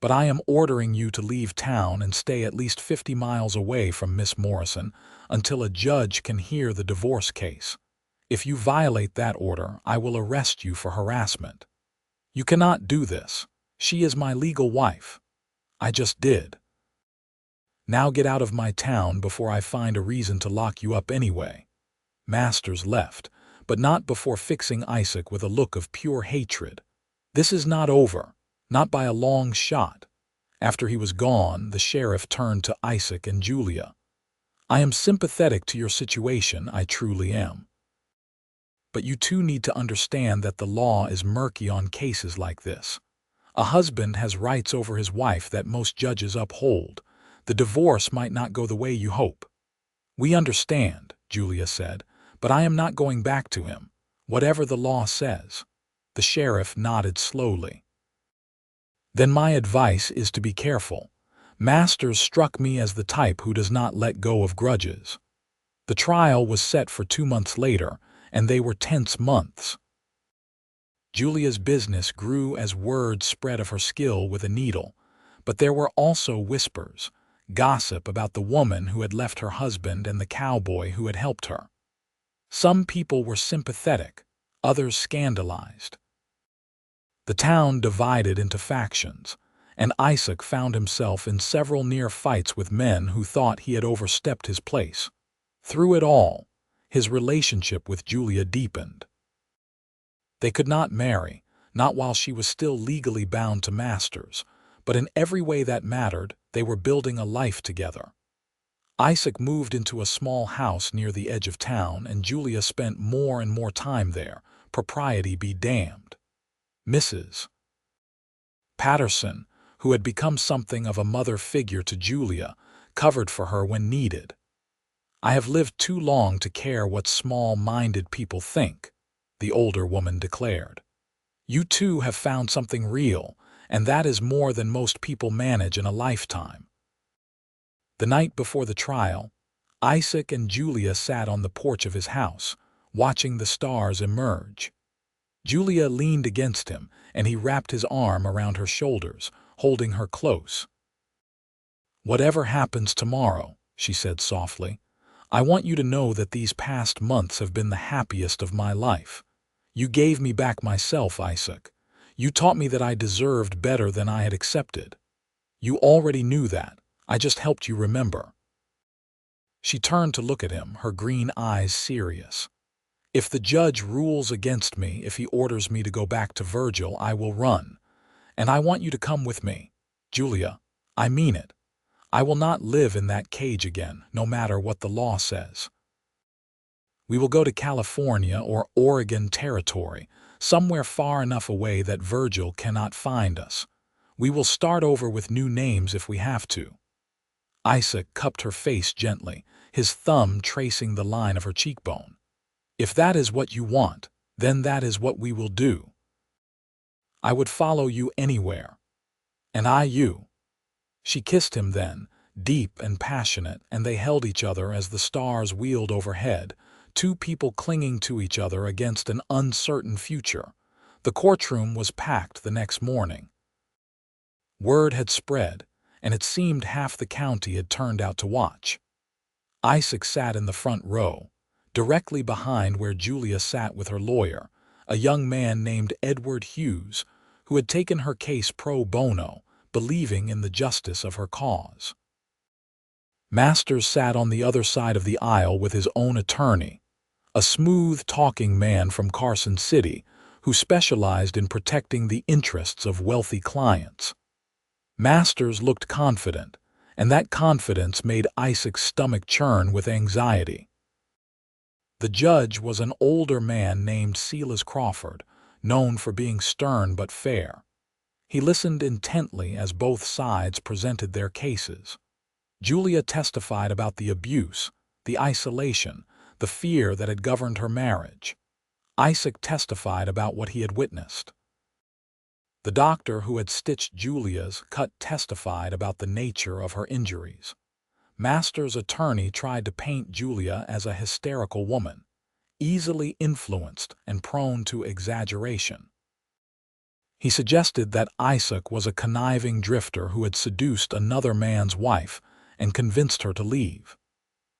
A: But I am ordering you to leave town and stay at least 50 miles away from Miss Morrison until a judge can hear the divorce case. If you violate that order, I will arrest you for harassment. You cannot do this. She is my legal wife. I just did. Now get out of my town before I find a reason to lock you up anyway." Masters left, but not before fixing Isaac with a look of pure hatred. "This is not over. Not by a long shot." After he was gone, the sheriff turned to Isaac and Julia. "I am sympathetic to your situation, I truly am. But you two need to understand that the law is murky on cases like this. A husband has rights over his wife that most judges uphold. The divorce might not go the way you hope." "We understand," Julia said, "but I am not going back to him, whatever the law says." The sheriff nodded slowly. "Then my advice is to be careful. Masters struck me as the type who does not let go of grudges." The trial was set for 2 months later, and they were tense months. Julia's business grew as word spread of her skill with a needle, but there were also whispers. gossip about the woman who had left her husband and the cowboy who had helped her. Some people were sympathetic, others scandalized. The town divided into factions, and Isaac found himself in several near fights with men who thought he had overstepped his place. Through it all, his relationship with Julia deepened. They could not marry, not while she was still legally bound to Masters, but in every way that mattered, they were building a life together. Isaac moved into a small house near the edge of town, and Julia spent more and more time there, propriety be damned. Mrs. Patterson, who had become something of a mother figure to Julia, covered for her when needed. "I have lived too long to care what small-minded people think," the older woman declared. "You two have found something real, and that is more than most people manage in a lifetime." The night before the trial, Isaac and Julia sat on the porch of his house, watching the stars emerge. Julia leaned against him, and he wrapped his arm around her shoulders, holding her close. "Whatever happens tomorrow," she said softly, "I want you to know that these past months have been the happiest of my life. You gave me back myself, Isaac. You taught me that I deserved better than I had accepted. You already knew that. I just helped you remember." She turned to look at him, her green eyes serious. "If the judge rules against me, if he orders me to go back to Virgil, I will run. And I want you to come with me. Julia, I mean it. I will not live in that cage again, no matter what the law says. We will go to California or Oregon Territory, somewhere far enough away that Virgil cannot find us. We will start over with new names if we have to." Isaac cupped her face gently, his thumb tracing the line of her cheekbone. "If that is what you want, then that is what we will do. I would follow you anywhere. And I you." She kissed him then, deep and passionate, and they held each other as the stars wheeled overhead, two people clinging to each other against an uncertain future. The courtroom was packed the next morning. Word had spread, and it seemed half the county had turned out to watch. Isaac sat in the front row, directly behind where Julia sat with her lawyer, a young man named Edward Hughes, who had taken her case pro bono, believing in the justice of her cause. Masters sat on the other side of the aisle with his own attorney, a smooth-talking man from Carson City who specialized in protecting the interests of wealthy clients. Masters looked confident, and that confidence made Isaac's stomach churn with anxiety. The judge was an older man named Silas Crawford, known for being stern but fair. He listened intently as both sides presented their cases. Julia testified about the abuse, the isolation, the fear that had governed her marriage. Isaac testified about what he had witnessed. The doctor who had stitched Julia's cut testified about the nature of her injuries. Masters' attorney tried to paint Julia as a hysterical woman, easily influenced and prone to exaggeration. He suggested that Isaac was a conniving drifter who had seduced another man's wife and convinced her to leave.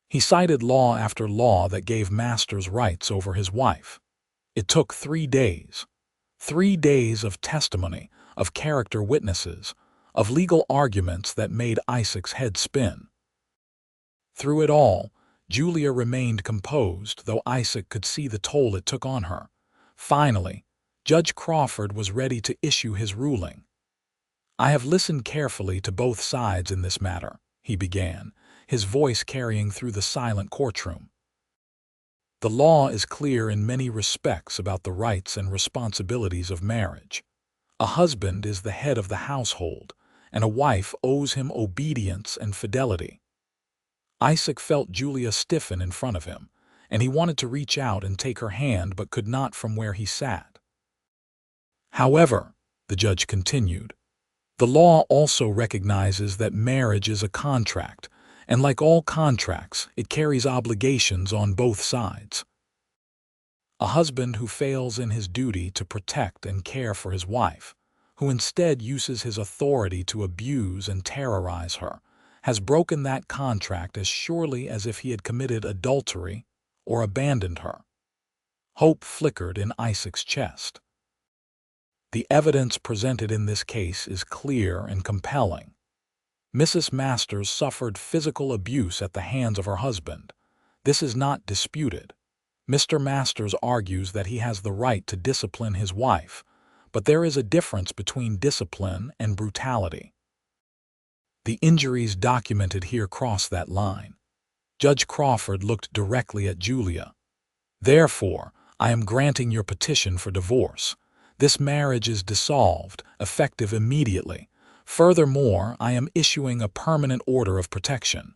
A: He cited law after law that gave Masters rights over his wife. It took 3 days. 3 days of testimony, of character witnesses, of legal arguments that made Isaac's head spin. Through it all, Julia remained composed, though Isaac could see the toll it took on her. Finally, Judge Crawford was ready to issue his ruling. "I have listened carefully to both sides in this matter," he began, his voice carrying through the silent courtroom. "The law is clear in many respects about the rights and responsibilities of marriage. A husband is the head of the household, and a wife owes him obedience and fidelity." Isaac felt Julia stiffen in front of him, and he wanted to reach out and take her hand but could not from where he sat. "However," the judge continued, "the law also recognizes that marriage is a contract, and like all contracts, it carries obligations on both sides. A husband who fails in his duty to protect and care for his wife, who instead uses his authority to abuse and terrorize her, has broken that contract as surely as if he had committed adultery or abandoned her. Hope flickered in Isaac's chest. The evidence presented in this case is clear and compelling. Mrs. Masters suffered physical abuse at the hands of her husband. This is not disputed. Mr. Masters argues that he has the right to discipline his wife, but there is a difference between discipline and brutality. The injuries documented here cross that line. Judge Crawford looked directly at Julia. Therefore, I am granting your petition for divorce. This marriage is dissolved, effective immediately. Furthermore, I am issuing a permanent order of protection.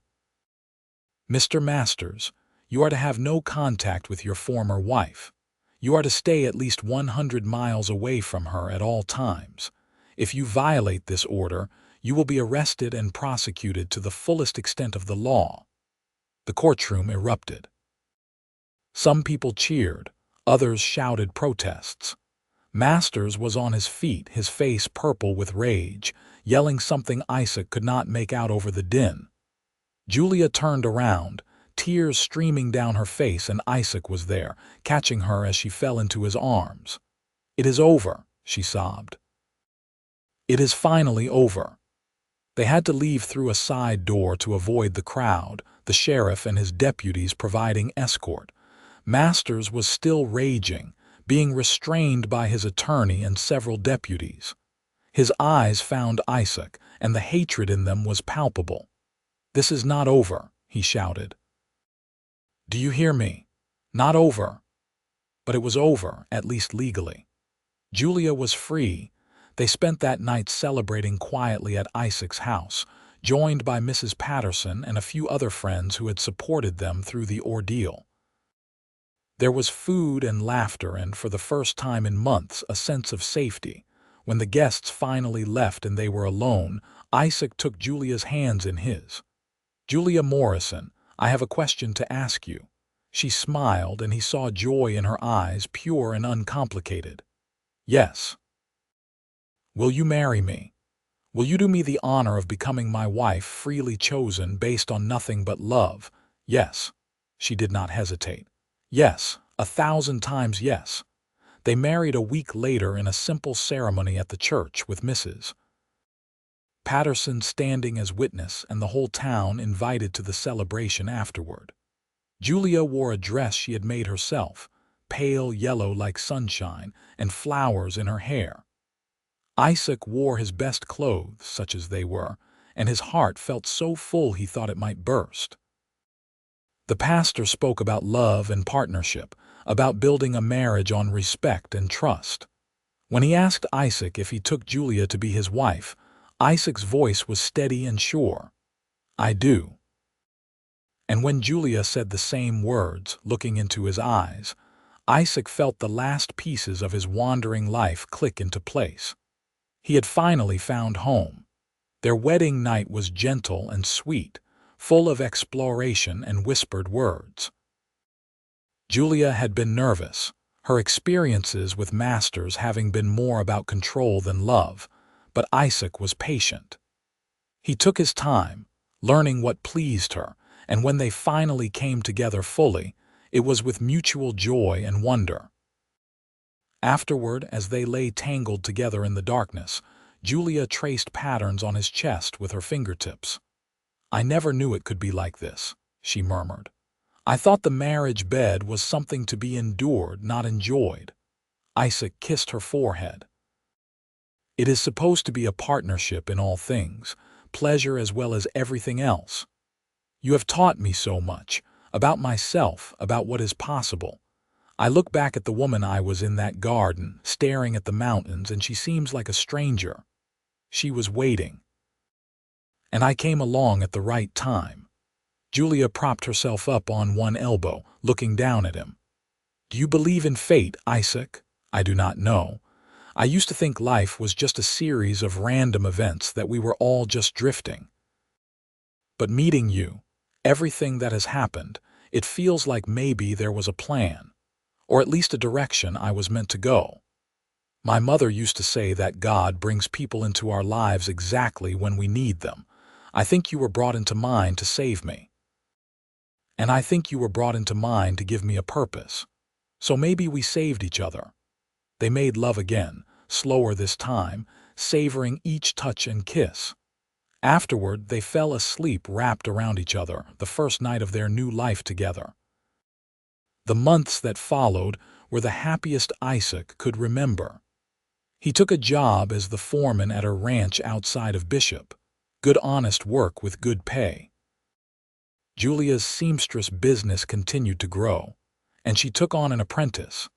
A: Mr. Masters, you are to have no contact with your former wife. You are to stay at least 100 miles away from her at all times. If you violate this order, you will be arrested and prosecuted to the fullest extent of the law. The courtroom erupted. Some people cheered, others shouted protests. Masters was on his feet, his face purple with rage, yelling something Isaac could not make out over the din. Julia turned around, tears streaming down her face, and Isaac was there, catching her as she fell into his arms. "It is over," she sobbed. "It is finally over." They had to leave through a side door to avoid the crowd, the sheriff and his deputies providing escort. Masters was still raging, being restrained by his attorney and several deputies. His eyes found Isaac, and the hatred in them was palpable. "This is not over," he shouted. "Do you hear me? Not over." But it was over, at least legally. Julia was free. They spent that night celebrating quietly at Isaac's house, joined by Mrs. Patterson and a few other friends who had supported them through the ordeal. There was food and laughter and, for the first time in months, a sense of safety. When the guests finally left and they were alone, Isaac took Julia's hands in his. "Julia Morrison, I have a question to ask you." She smiled, and he saw joy in her eyes, pure and uncomplicated. "Yes." "Will you marry me? Will you do me the honor of becoming my wife, freely chosen, based on nothing but love?" "Yes." She did not hesitate. "Yes, 1,000 times yes." They married a week later in a simple ceremony at the church, with Mrs. Patterson standing as witness and the whole town invited to the celebration afterward. Julia wore a dress she had made herself, pale yellow like sunshine, and flowers in her hair. Isaac wore his best clothes, such as they were, and his heart felt so full he thought it might burst. The pastor spoke about love and partnership, about building a marriage on respect and trust. When he asked Isaac if he took Julia to be his wife, Isaac's voice was steady and sure. "I do." And when Julia said the same words, looking into his eyes, Isaac felt the last pieces of his wandering life click into place. He had finally found home. Their wedding night was gentle and sweet, full of exploration and whispered words. Julia had been nervous, her experiences with Masters having been more about control than love, but Isaac was patient. He took his time, learning what pleased her, and when they finally came together fully, it was with mutual joy and wonder. Afterward, as they lay tangled together in the darkness, Julia traced patterns on his chest with her fingertips. "I never knew it could be like this," she murmured. "I thought the marriage bed was something to be endured, not enjoyed." Isaac kissed her forehead. "It is supposed to be a partnership in all things, pleasure as well as everything else. You have taught me so much, about myself, about what is possible. I look back at the woman I was in that garden, staring at the mountains, and she seems like a stranger. She was waiting. And I came along at the right time." Julia propped herself up on one elbow, looking down at him. "Do you believe in fate, Isaac?" "I do not know. I used to think life was just a series of random events, that we were all just drifting. But meeting you, everything that has happened, it feels like maybe there was a plan, or at least a direction I was meant to go. My mother used to say that God brings people into our lives exactly when we need them. I think you were brought into mine to save me. And I think you were brought into mine to give me a purpose. So maybe we saved each other." They made love again, slower this time, savoring each touch and kiss. Afterward, they fell asleep wrapped around each other, the first night of their new life together. The months that followed were the happiest Isaac could remember. He took a job as the foreman at a ranch outside of Bishop. Good honest work with good pay. Julia's seamstress business continued to grow, and she took on an apprentice,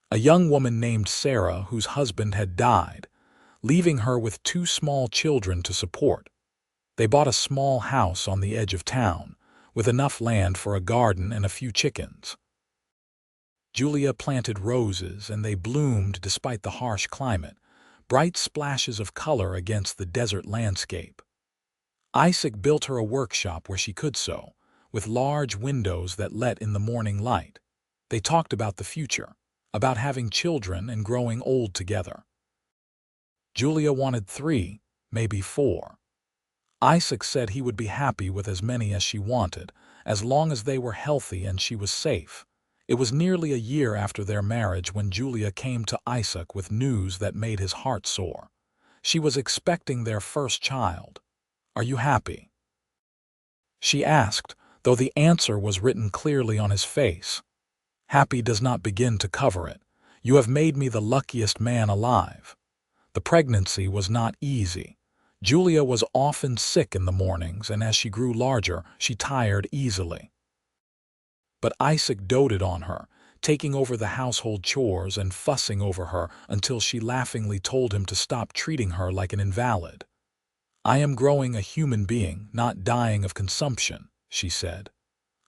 A: a young woman named Sarah whose husband had died, leaving her with 2 small children to support. They bought a small house on the edge of town, with enough land for a garden and a few chickens. Julia planted roses, and they bloomed despite the harsh climate, bright splashes of color against the desert landscape. Isaac built her a workshop where she could sew, with large windows that let in the morning light. They talked about the future, about having children and growing old together. Julia wanted 3, maybe 4. Isaac said he would be happy with as many as she wanted, as long as they were healthy and she was safe. It was nearly a year after their marriage when Julia came to Isaac with news that made his heart soar. She was expecting their first child. "Are you happy?" she asked, though the answer was written clearly on his face. "Happy does not begin to cover it. You have made me the luckiest man alive." The pregnancy was not easy. Julia was often sick in the mornings, and as she grew larger, she tired easily. But Isaac doted on her, taking over the household chores and fussing over her until she laughingly told him to stop treating her like an invalid. "I am growing a human being, not dying of consumption," she said.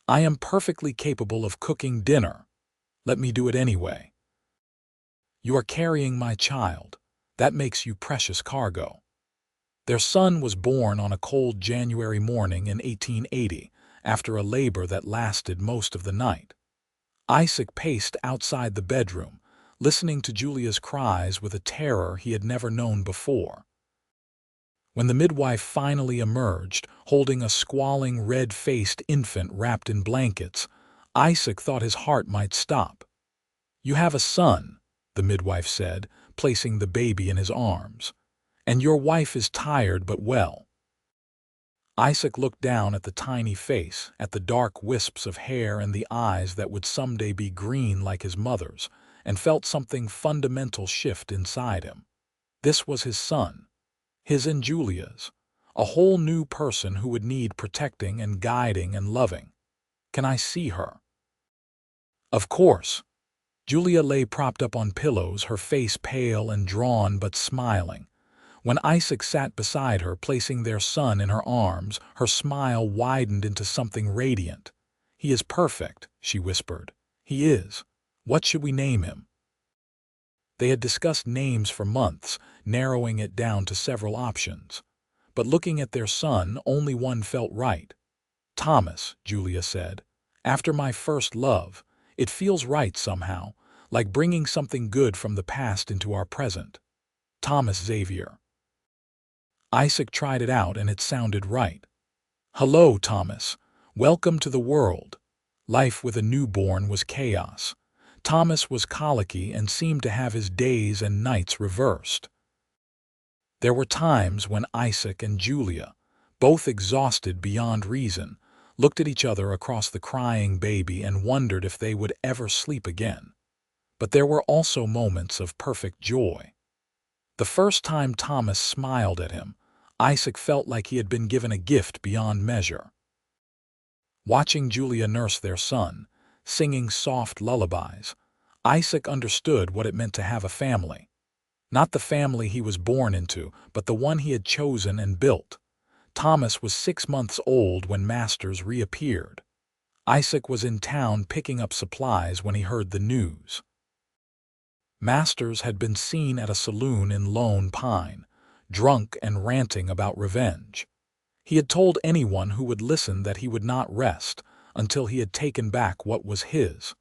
A: "I am perfectly capable of cooking dinner. Let me do it anyway. You are carrying my child. That makes you precious cargo." Their son was born on a cold January morning in 1880, after a labor that lasted most of the night. Isaac paced outside the bedroom, listening to Julia's cries with a terror he had never known before. When the midwife finally emerged, holding a squalling, red-faced infant wrapped in blankets, Isaac thought his heart might stop. "You have a son," the midwife said, placing the baby in his arms. "And your wife is tired but well." Isaac looked down at the tiny face, at the dark wisps of hair and the eyes that would someday be green like his mother's, and felt something fundamental shift inside him. This was his son, his and Julia's, a whole new person who would need protecting and guiding and loving. "Can I see her?" "Of course." Julia lay propped up on pillows, her face pale and drawn but smiling. When Isaac sat beside her, placing their son in her arms, her smile widened into something radiant. "He is perfect," she whispered. "He is. What should we name him?" They had discussed names for months, narrowing it down to several options. But looking at their son, only one felt right. "Thomas," Julia said. "After my first love, it feels right somehow, like bringing something good from the past into our present. Thomas Xavier." Isaac tried it out and it sounded right. "Hello, Thomas. Welcome to the world." Life with a newborn was chaos. Thomas was colicky and seemed to have his days and nights reversed. There were times when Isaac and Julia, both exhausted beyond reason, looked at each other across the crying baby and wondered if they would ever sleep again. But there were also moments of perfect joy. The first time Thomas smiled at him, Isaac felt like he had been given a gift beyond measure. Watching Julia nurse their son, singing soft lullabies, Isaac understood what it meant to have a family. Not the family he was born into, but the one he had chosen and built. Thomas was 6 months old when Masters reappeared. Isaac was in town picking up supplies when he heard the news. Masters had been seen at a saloon in Lone Pine, drunk and ranting about revenge. He had told anyone who would listen that he would not rest until he had taken back what was his.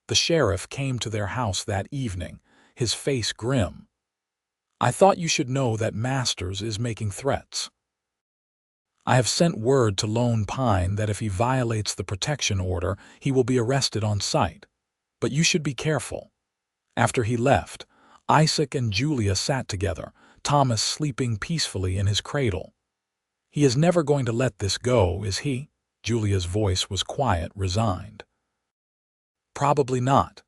A: The sheriff came to their house that evening, his face grim. "I thought you should know that Masters is making threats." I have sent word to Lone Pine that if he violates the protection order, he will be arrested on sight. But you should be careful." After he left, Isaac and Julia sat together, Thomas sleeping peacefully in his cradle. "He is never going to let this go, is he?" Julia's voice was quiet, resigned. "Probably not.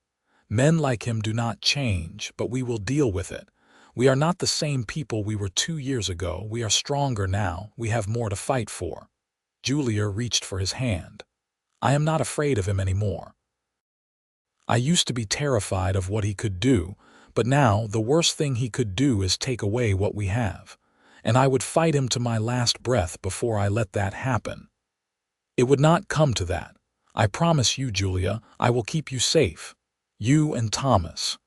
A: Men like him do not change, but we will deal with it. We are not the same people we were 2 years ago. We are stronger now. We have more to fight for." Julia reached for his hand. "I am not afraid of him anymore. I used to be terrified of what he could do, but now the worst thing he could do is take away what we have. And I would fight him to my last breath before I let that happen. It would not come to that. I promise you, Julia, I will keep you safe. You and Thomas.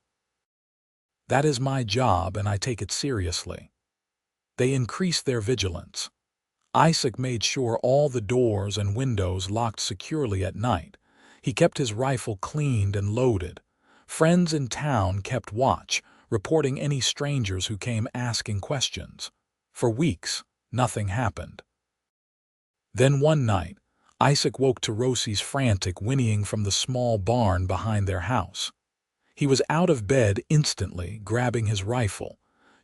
A: That is my job, and I take it seriously." They increased their vigilance. Isaac made sure all the doors and windows locked securely at night. He kept his rifle cleaned and loaded. Friends in town kept watch, reporting any strangers who came asking questions. For weeks, nothing happened. Then one night, Isaac woke to Rosie's frantic whinnying from the small barn behind their house. He was out of bed instantly, grabbing his rifle.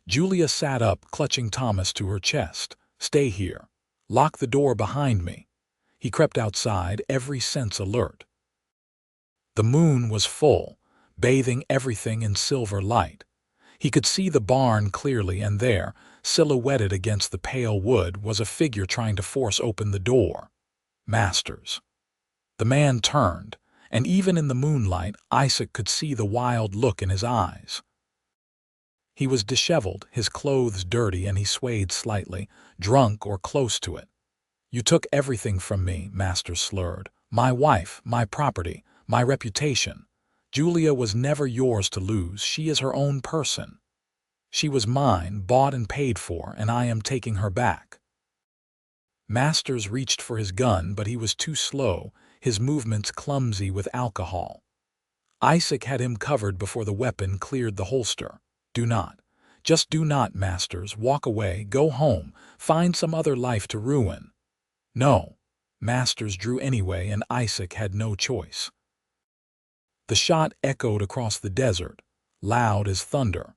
A: Julia sat up, clutching Thomas to her chest. "Stay here. Lock the door behind me." He crept outside, every sense alert. The moon was full, bathing everything in silver light. He could see the barn clearly, and there, silhouetted against the pale wood, was a figure trying to force open the door. Masters. The man turned, and even in the moonlight, Isaac could see the wild look in his eyes. He was disheveled, his clothes dirty, and he swayed slightly, drunk or close to it. "You took everything from me," Masters slurred. "My wife, my property, my reputation. Julia was never yours to lose. She is her own person. She was mine, bought and paid for, and I am taking her back." Masters reached for his gun, but he was too slow, his movements clumsy with alcohol. Isaac had him covered before the weapon cleared the holster. "Do not. Just do not, Masters. Walk away, go home, find some other life to ruin." "No." Masters drew anyway, and Isaac had no choice. The shot echoed across the desert, loud as thunder.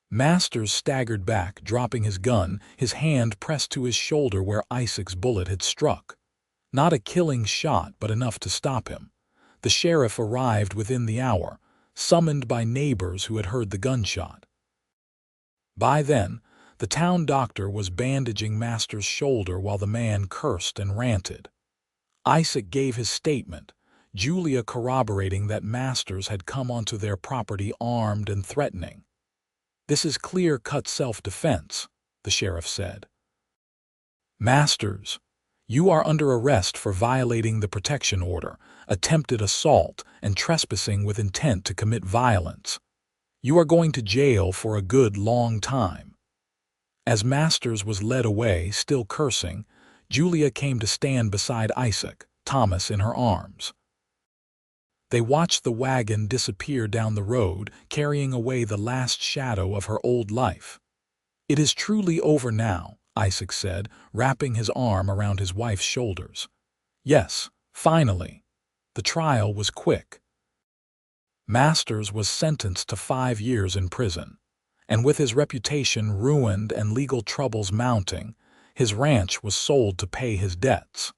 A: Masters staggered back, dropping his gun, his hand pressed to his shoulder where Isaac's bullet had struck. Not a killing shot, but enough to stop him. The sheriff arrived within the hour, summoned by neighbors who had heard the gunshot. By then, the town doctor was bandaging Masters' shoulder while the man cursed and ranted. Isaac gave his statement, Julia corroborating that Masters had come onto their property armed and threatening. "This is clear-cut self-defense," the sheriff said. "Masters, you are under arrest for violating the protection order, attempted assault, and trespassing with intent to commit violence. You are going to jail for a good long time." As Masters was led away, still cursing, Julia came to stand beside Isaac, Thomas in her arms. They watched the wagon disappear down the road, carrying away the last shadow of her old life. "It is truly over now," Isaac said, wrapping his arm around his wife's shoulders. "Yes, finally." The trial was quick. Masters was sentenced to 5 years in prison, and with his reputation ruined and legal troubles mounting, his ranch was sold to pay his debts.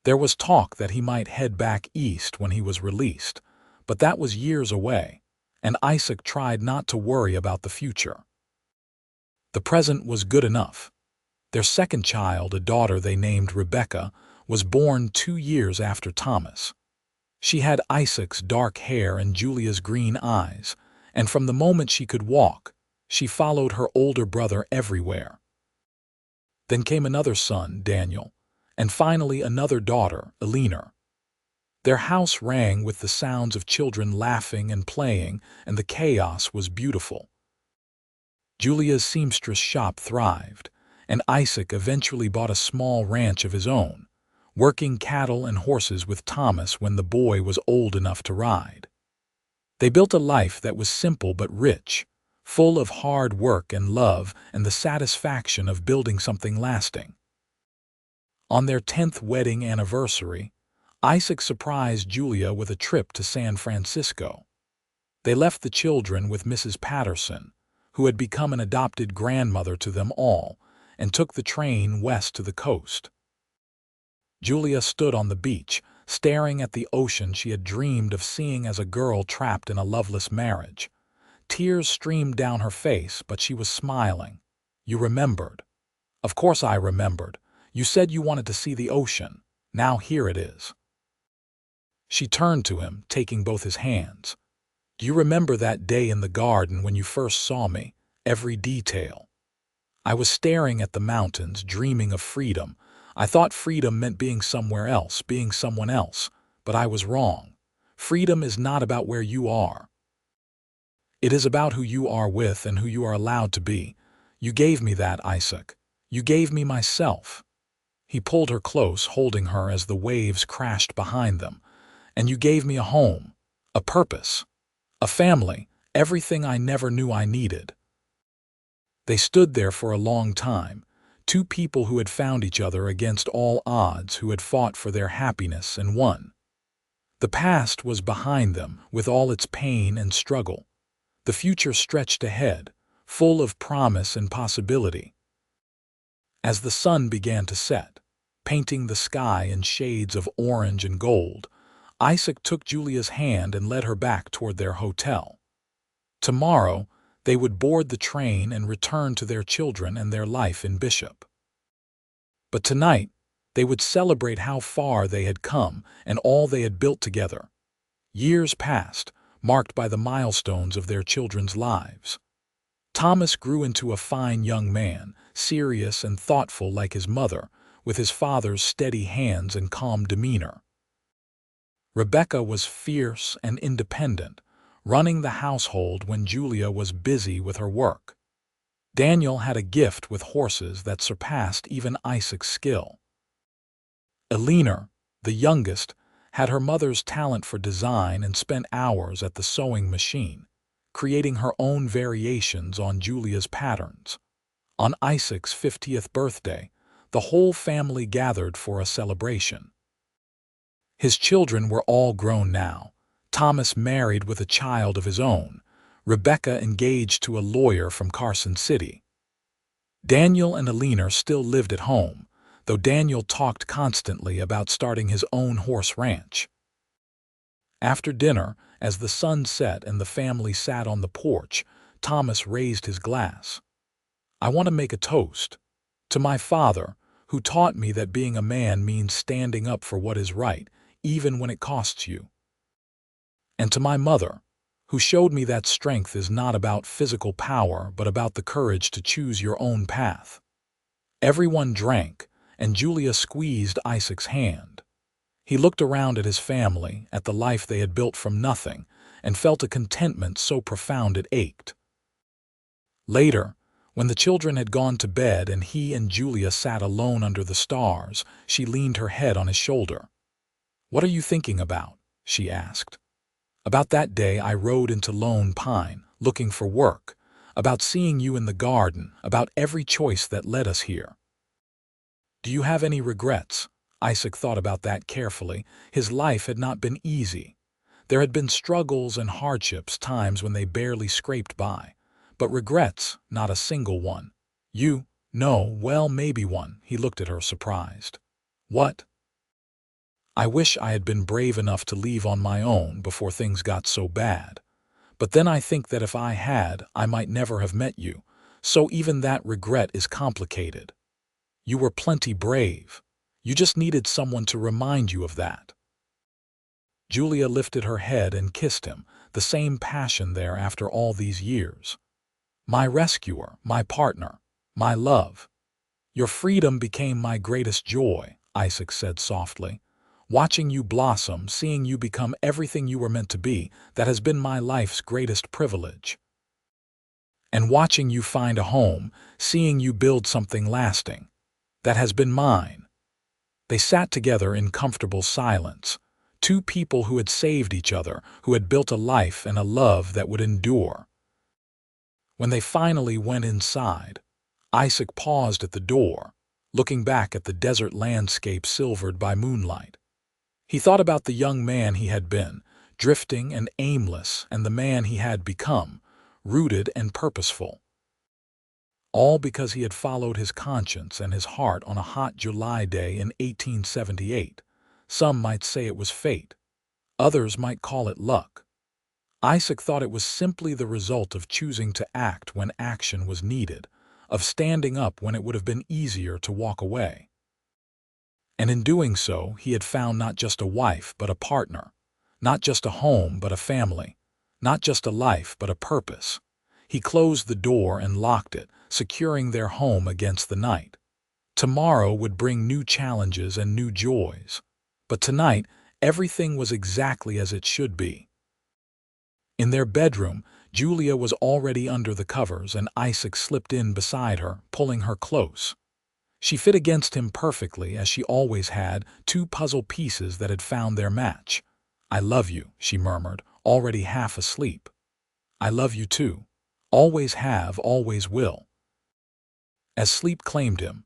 A: There was talk that he might head back east when he was released, but that was years away, and Isaac tried not to worry about the future. The present was good enough. Their second child, a daughter they named Rebecca, was born 2 years after Thomas. She had Isaac's dark hair and Julia's green eyes, and from the moment she could walk, she followed her older brother everywhere. Then came another son, Daniel, and finally another daughter, Eleanor. Their house rang with the sounds of children laughing and playing, and the chaos was beautiful. Julia's seamstress shop thrived, and Isaac eventually bought a small ranch of his own, working cattle and horses with Thomas when the boy was old enough to ride. They built a life that was simple but rich, full of hard work and love and the satisfaction of building something lasting. On their 10th wedding anniversary, Isaac surprised Julia with a trip to San Francisco. They left the children with Mrs. Patterson, who had become an adopted grandmother to them all, and took the train west to the coast. Julia stood on the beach, staring at the ocean she had dreamed of seeing as a girl trapped in a loveless marriage. Tears streamed down her face, but she was smiling. "You remembered." "Of course I remembered. You said you wanted to see the ocean. Now here it is." She turned to him, taking both his hands. "Do you remember that day in the garden when you first saw me? Every detail." "I was staring at the mountains, dreaming of freedom. I thought freedom meant being somewhere else, being someone else. But I was wrong. Freedom is not about where you are. It is about who you are with and who you are allowed to be. You gave me that, Isaac. You gave me myself." He pulled her close, holding her as the waves crashed behind them. "And you gave me a home, a purpose, a family, everything I never knew I needed." They stood there for a long time, two people who had found each other against all odds, who had fought for their happiness and won. The past was behind them, with all its pain and struggle. The future stretched ahead, full of promise and possibility. As the sun began to set, painting the sky in shades of orange and gold, Isaac took Julia's hand and led her back toward their hotel. Tomorrow, they would board the train and return to their children and their life in Bishop. But tonight, they would celebrate how far they had come and all they had built together. Years passed, marked by the milestones of their children's lives. Thomas grew into a fine young man, serious and thoughtful like his mother, with his father's steady hands and calm demeanor. Rebecca was fierce and independent, running the household when Julia was busy with her work. Daniel had a gift with horses that surpassed even Isaac's skill. Eleanor, the youngest, had her mother's talent for design and spent hours at the sewing machine, creating her own variations on Julia's patterns. On Isaac's 50th birthday, the whole family gathered for a celebration. His children were all grown now. Thomas married with a child of his own, Rebecca engaged to a lawyer from Carson City. Daniel and Eleanor still lived at home, though Daniel talked constantly about starting his own horse ranch. After dinner, as the sun set and the family sat on the porch, Thomas raised his glass. "I want to make a toast to my father, who taught me that being a man means standing up for what is right, even when it costs you. And to my mother, who showed me that strength is not about physical power but about the courage to choose your own path." Everyone drank, and Julia squeezed Isaac's hand. He looked around at his family, at the life they had built from nothing, and felt a contentment so profound it ached. Later, when the children had gone to bed and he and Julia sat alone under the stars, she leaned her head on his shoulder. "What are you thinking about?" she asked. "About that day I rode into Lone Pine, looking for work, about seeing you in the garden, about every choice that led us here." "Do you have any regrets?" Isaac thought about that carefully. His life had not been easy. There had been struggles and hardships, times when they barely scraped by. But regrets, not a single one. "You? No, well, maybe one." He looked at her, surprised. "What?" "I wish I had been brave enough to leave on my own before things got so bad. But then I think that if I had, I might never have met you. So even that regret is complicated. You were plenty brave. You just needed someone to remind you of that." Julia lifted her head and kissed him, the same passion there after all these years. "My rescuer, my partner, my love. Your freedom became my greatest joy," Isaac said softly. "Watching you blossom, seeing you become everything you were meant to be, that has been my life's greatest privilege. And watching you find a home, seeing you build something lasting, that has been mine." They sat together in comfortable silence, two people who had saved each other, who had built a life and a love that would endure. When they finally went inside, Isaac paused at the door, looking back at the desert landscape silvered by moonlight. He thought about the young man he had been, drifting and aimless, and the man he had become, rooted and purposeful. All because he had followed his conscience and his heart on a hot July day in 1878. Some might say it was fate. Others might call it luck. Isaac thought it was simply the result of choosing to act when action was needed, of standing up when it would have been easier to walk away. And in doing so, he had found not just a wife but a partner, not just a home but a family, not just a life but a purpose. He closed the door and locked it, securing their home against the night. Tomorrow would bring new challenges and new joys. But tonight, everything was exactly as it should be. In their bedroom, Julia was already under the covers, and Isaac slipped in beside her, pulling her close. She fit against him perfectly, as she always had, two puzzle pieces that had found their match. "I love you," she murmured, already half asleep. "I love you too. Always have, always will." As sleep claimed him,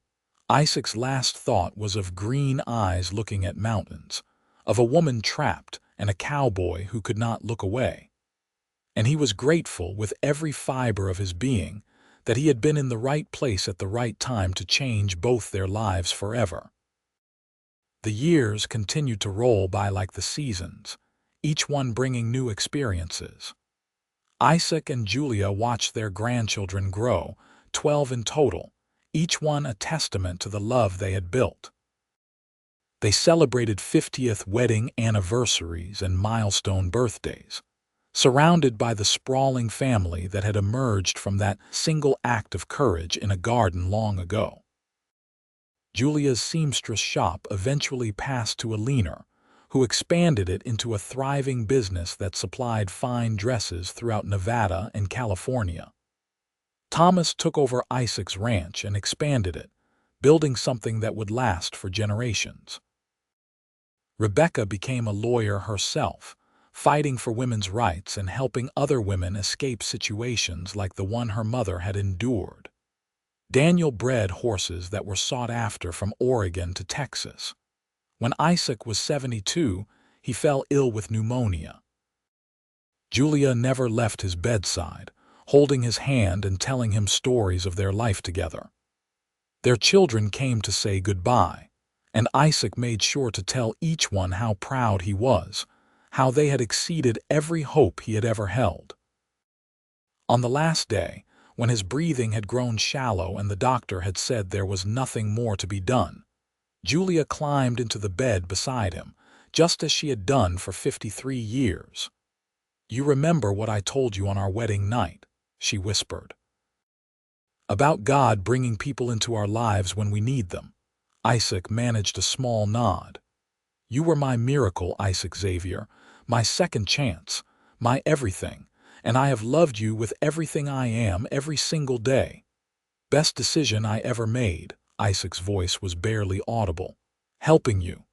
A: Isaac's last thought was of green eyes looking at mountains, of a woman trapped and a cowboy who could not look away. And he was grateful with every fiber of his being that he had been in the right place at the right time to change both their lives forever. The years continued to roll by like the seasons, each one bringing new experiences. Isaac and Julia watched their grandchildren grow, 12 in total, each one a testament to the love they had built. They celebrated 50th wedding anniversaries and milestone birthdays, surrounded by the sprawling family that had emerged from that single act of courage in a garden long ago. Julia's seamstress shop eventually passed to a leaner, who expanded it into a thriving business that supplied fine dresses throughout Nevada and California. Thomas took over Isaac's ranch and expanded it, building something that would last for generations. Rebecca became a lawyer herself, fighting for women's rights and helping other women escape situations like the one her mother had endured. Daniel bred horses that were sought after from Oregon to Texas. When Isaac was 72, he fell ill with pneumonia. Julia never left his bedside, holding his hand and telling him stories of their life together. Their children came to say goodbye, and Isaac made sure to tell each one how proud he was, how they had exceeded every hope he had ever held. On the last day, when his breathing had grown shallow and the doctor had said there was nothing more to be done, Julia climbed into the bed beside him, just as she had done for 53 years. "You remember what I told you on our wedding night," she whispered. "About God bringing people into our lives when we need them." Isaac managed a small nod. "You were my miracle, Isaac Xavier, my second chance, my everything, and I have loved you with everything I am every single day. Best decision I ever made." Isaac's voice was barely audible. "Helping you.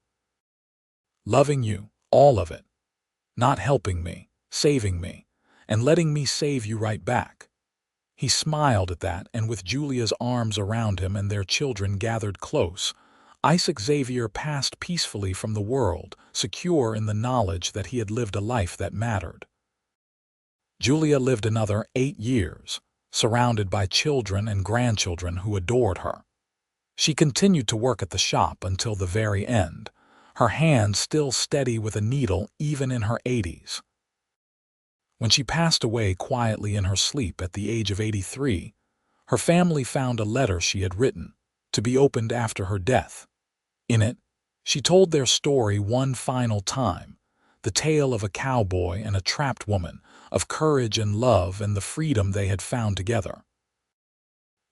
A: Loving you, all of it. Not helping me, saving me, and letting me save you right back." He smiled at that, and with Julia's arms around him and their children gathered close, Isaac Xavier passed peacefully from the world, secure in the knowledge that he had lived a life that mattered. Julia lived another 8 years, surrounded by children and grandchildren who adored her. She continued to work at the shop until the very end, her hand still steady with a needle even in her 80s. When she passed away quietly in her sleep at the age of 83, her family found a letter she had written, to be opened after her death. In it, she told their story one final time, the tale of a cowboy and a trapped woman, of courage and love and the freedom they had found together.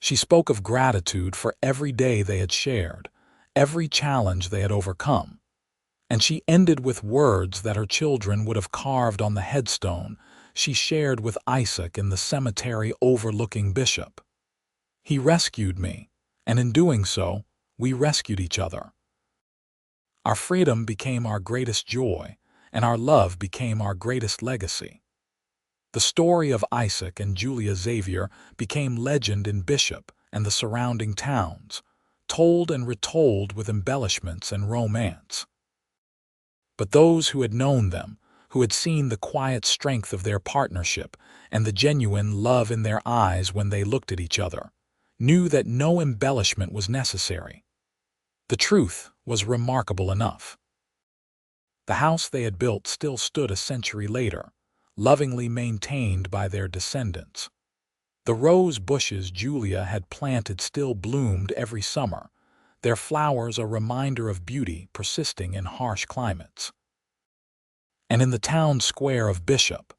A: She spoke of gratitude for every day they had shared, every challenge they had overcome. And she ended with words that her children would have carved on the headstone she shared with Isaac in the cemetery overlooking Bishop. "He rescued me, and in doing so, we rescued each other. Our freedom became our greatest joy, and our love became our greatest legacy." The story of Isaac and Julia Xavier became legend in Bishop and the surrounding towns, told and retold with embellishments and romance. But those who had known them, who had seen the quiet strength of their partnership and the genuine love in their eyes when they looked at each other, knew that no embellishment was necessary. The truth was remarkable enough. The house they had built still stood a century later, lovingly maintained by their descendants. The rose bushes Julia had planted still bloomed every summer, their flowers a reminder of beauty persisting in harsh climates. And in the town square of Bishop,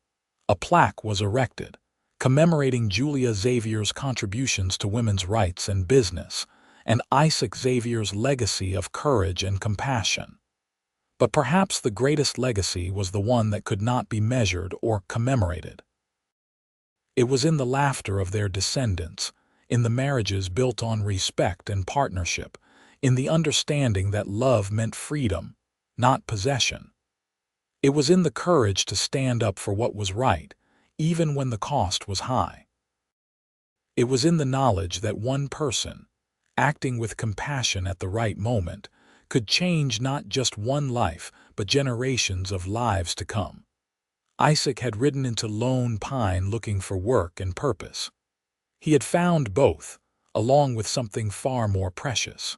A: a plaque was erected, commemorating Julia Xavier's contributions to women's rights and business, and Isaac Xavier's legacy of courage and compassion. But perhaps the greatest legacy was the one that could not be measured or commemorated. It was in the laughter of their descendants, in the marriages built on respect and partnership, in the understanding that love meant freedom, not possession. It was in the courage to stand up for what was right, even when the cost was high. It was in the knowledge that one person, acting with compassion at the right moment, could change not just one life, but generations of lives to come. Isaac had ridden into Lone Pine looking for work and purpose. He had found both, along with something far more precious.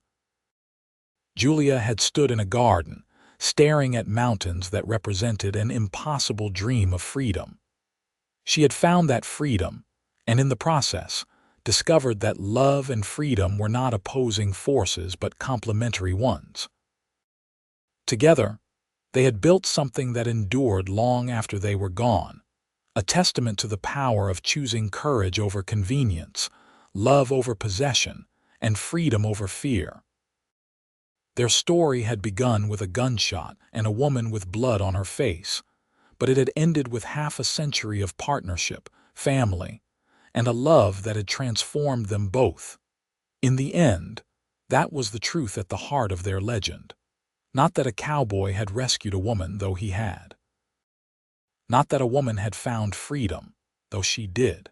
A: Julia had stood in a garden, staring at mountains that represented an impossible dream of freedom. She had found that freedom, and in the process, discovered that love and freedom were not opposing forces but complementary ones. Together, they had built something that endured long after they were gone, a testament to the power of choosing courage over convenience, love over possession, and freedom over fear. Their story had begun with a gunshot and a woman with blood on her face, but it had ended with half a century of partnership, family, and a love that had transformed them both. In the end, that was the truth at the heart of their legend. Not that a cowboy had rescued a woman, though he had. Not that a woman had found freedom, though she did.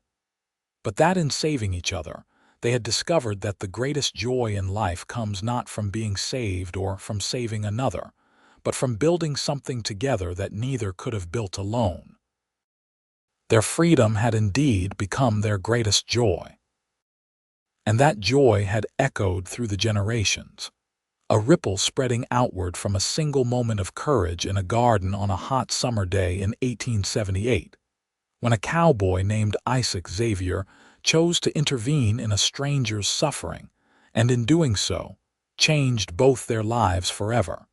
A: But that in saving each other, they had discovered that the greatest joy in life comes not from being saved or from saving another, but from building something together that neither could have built alone. Their freedom had indeed become their greatest joy. And that joy had echoed through the generations, a ripple spreading outward from a single moment of courage in a garden on a hot summer day in 1878, when a cowboy named Isaac Xavier chose to intervene in a stranger's suffering, and in doing so, changed both their lives forever.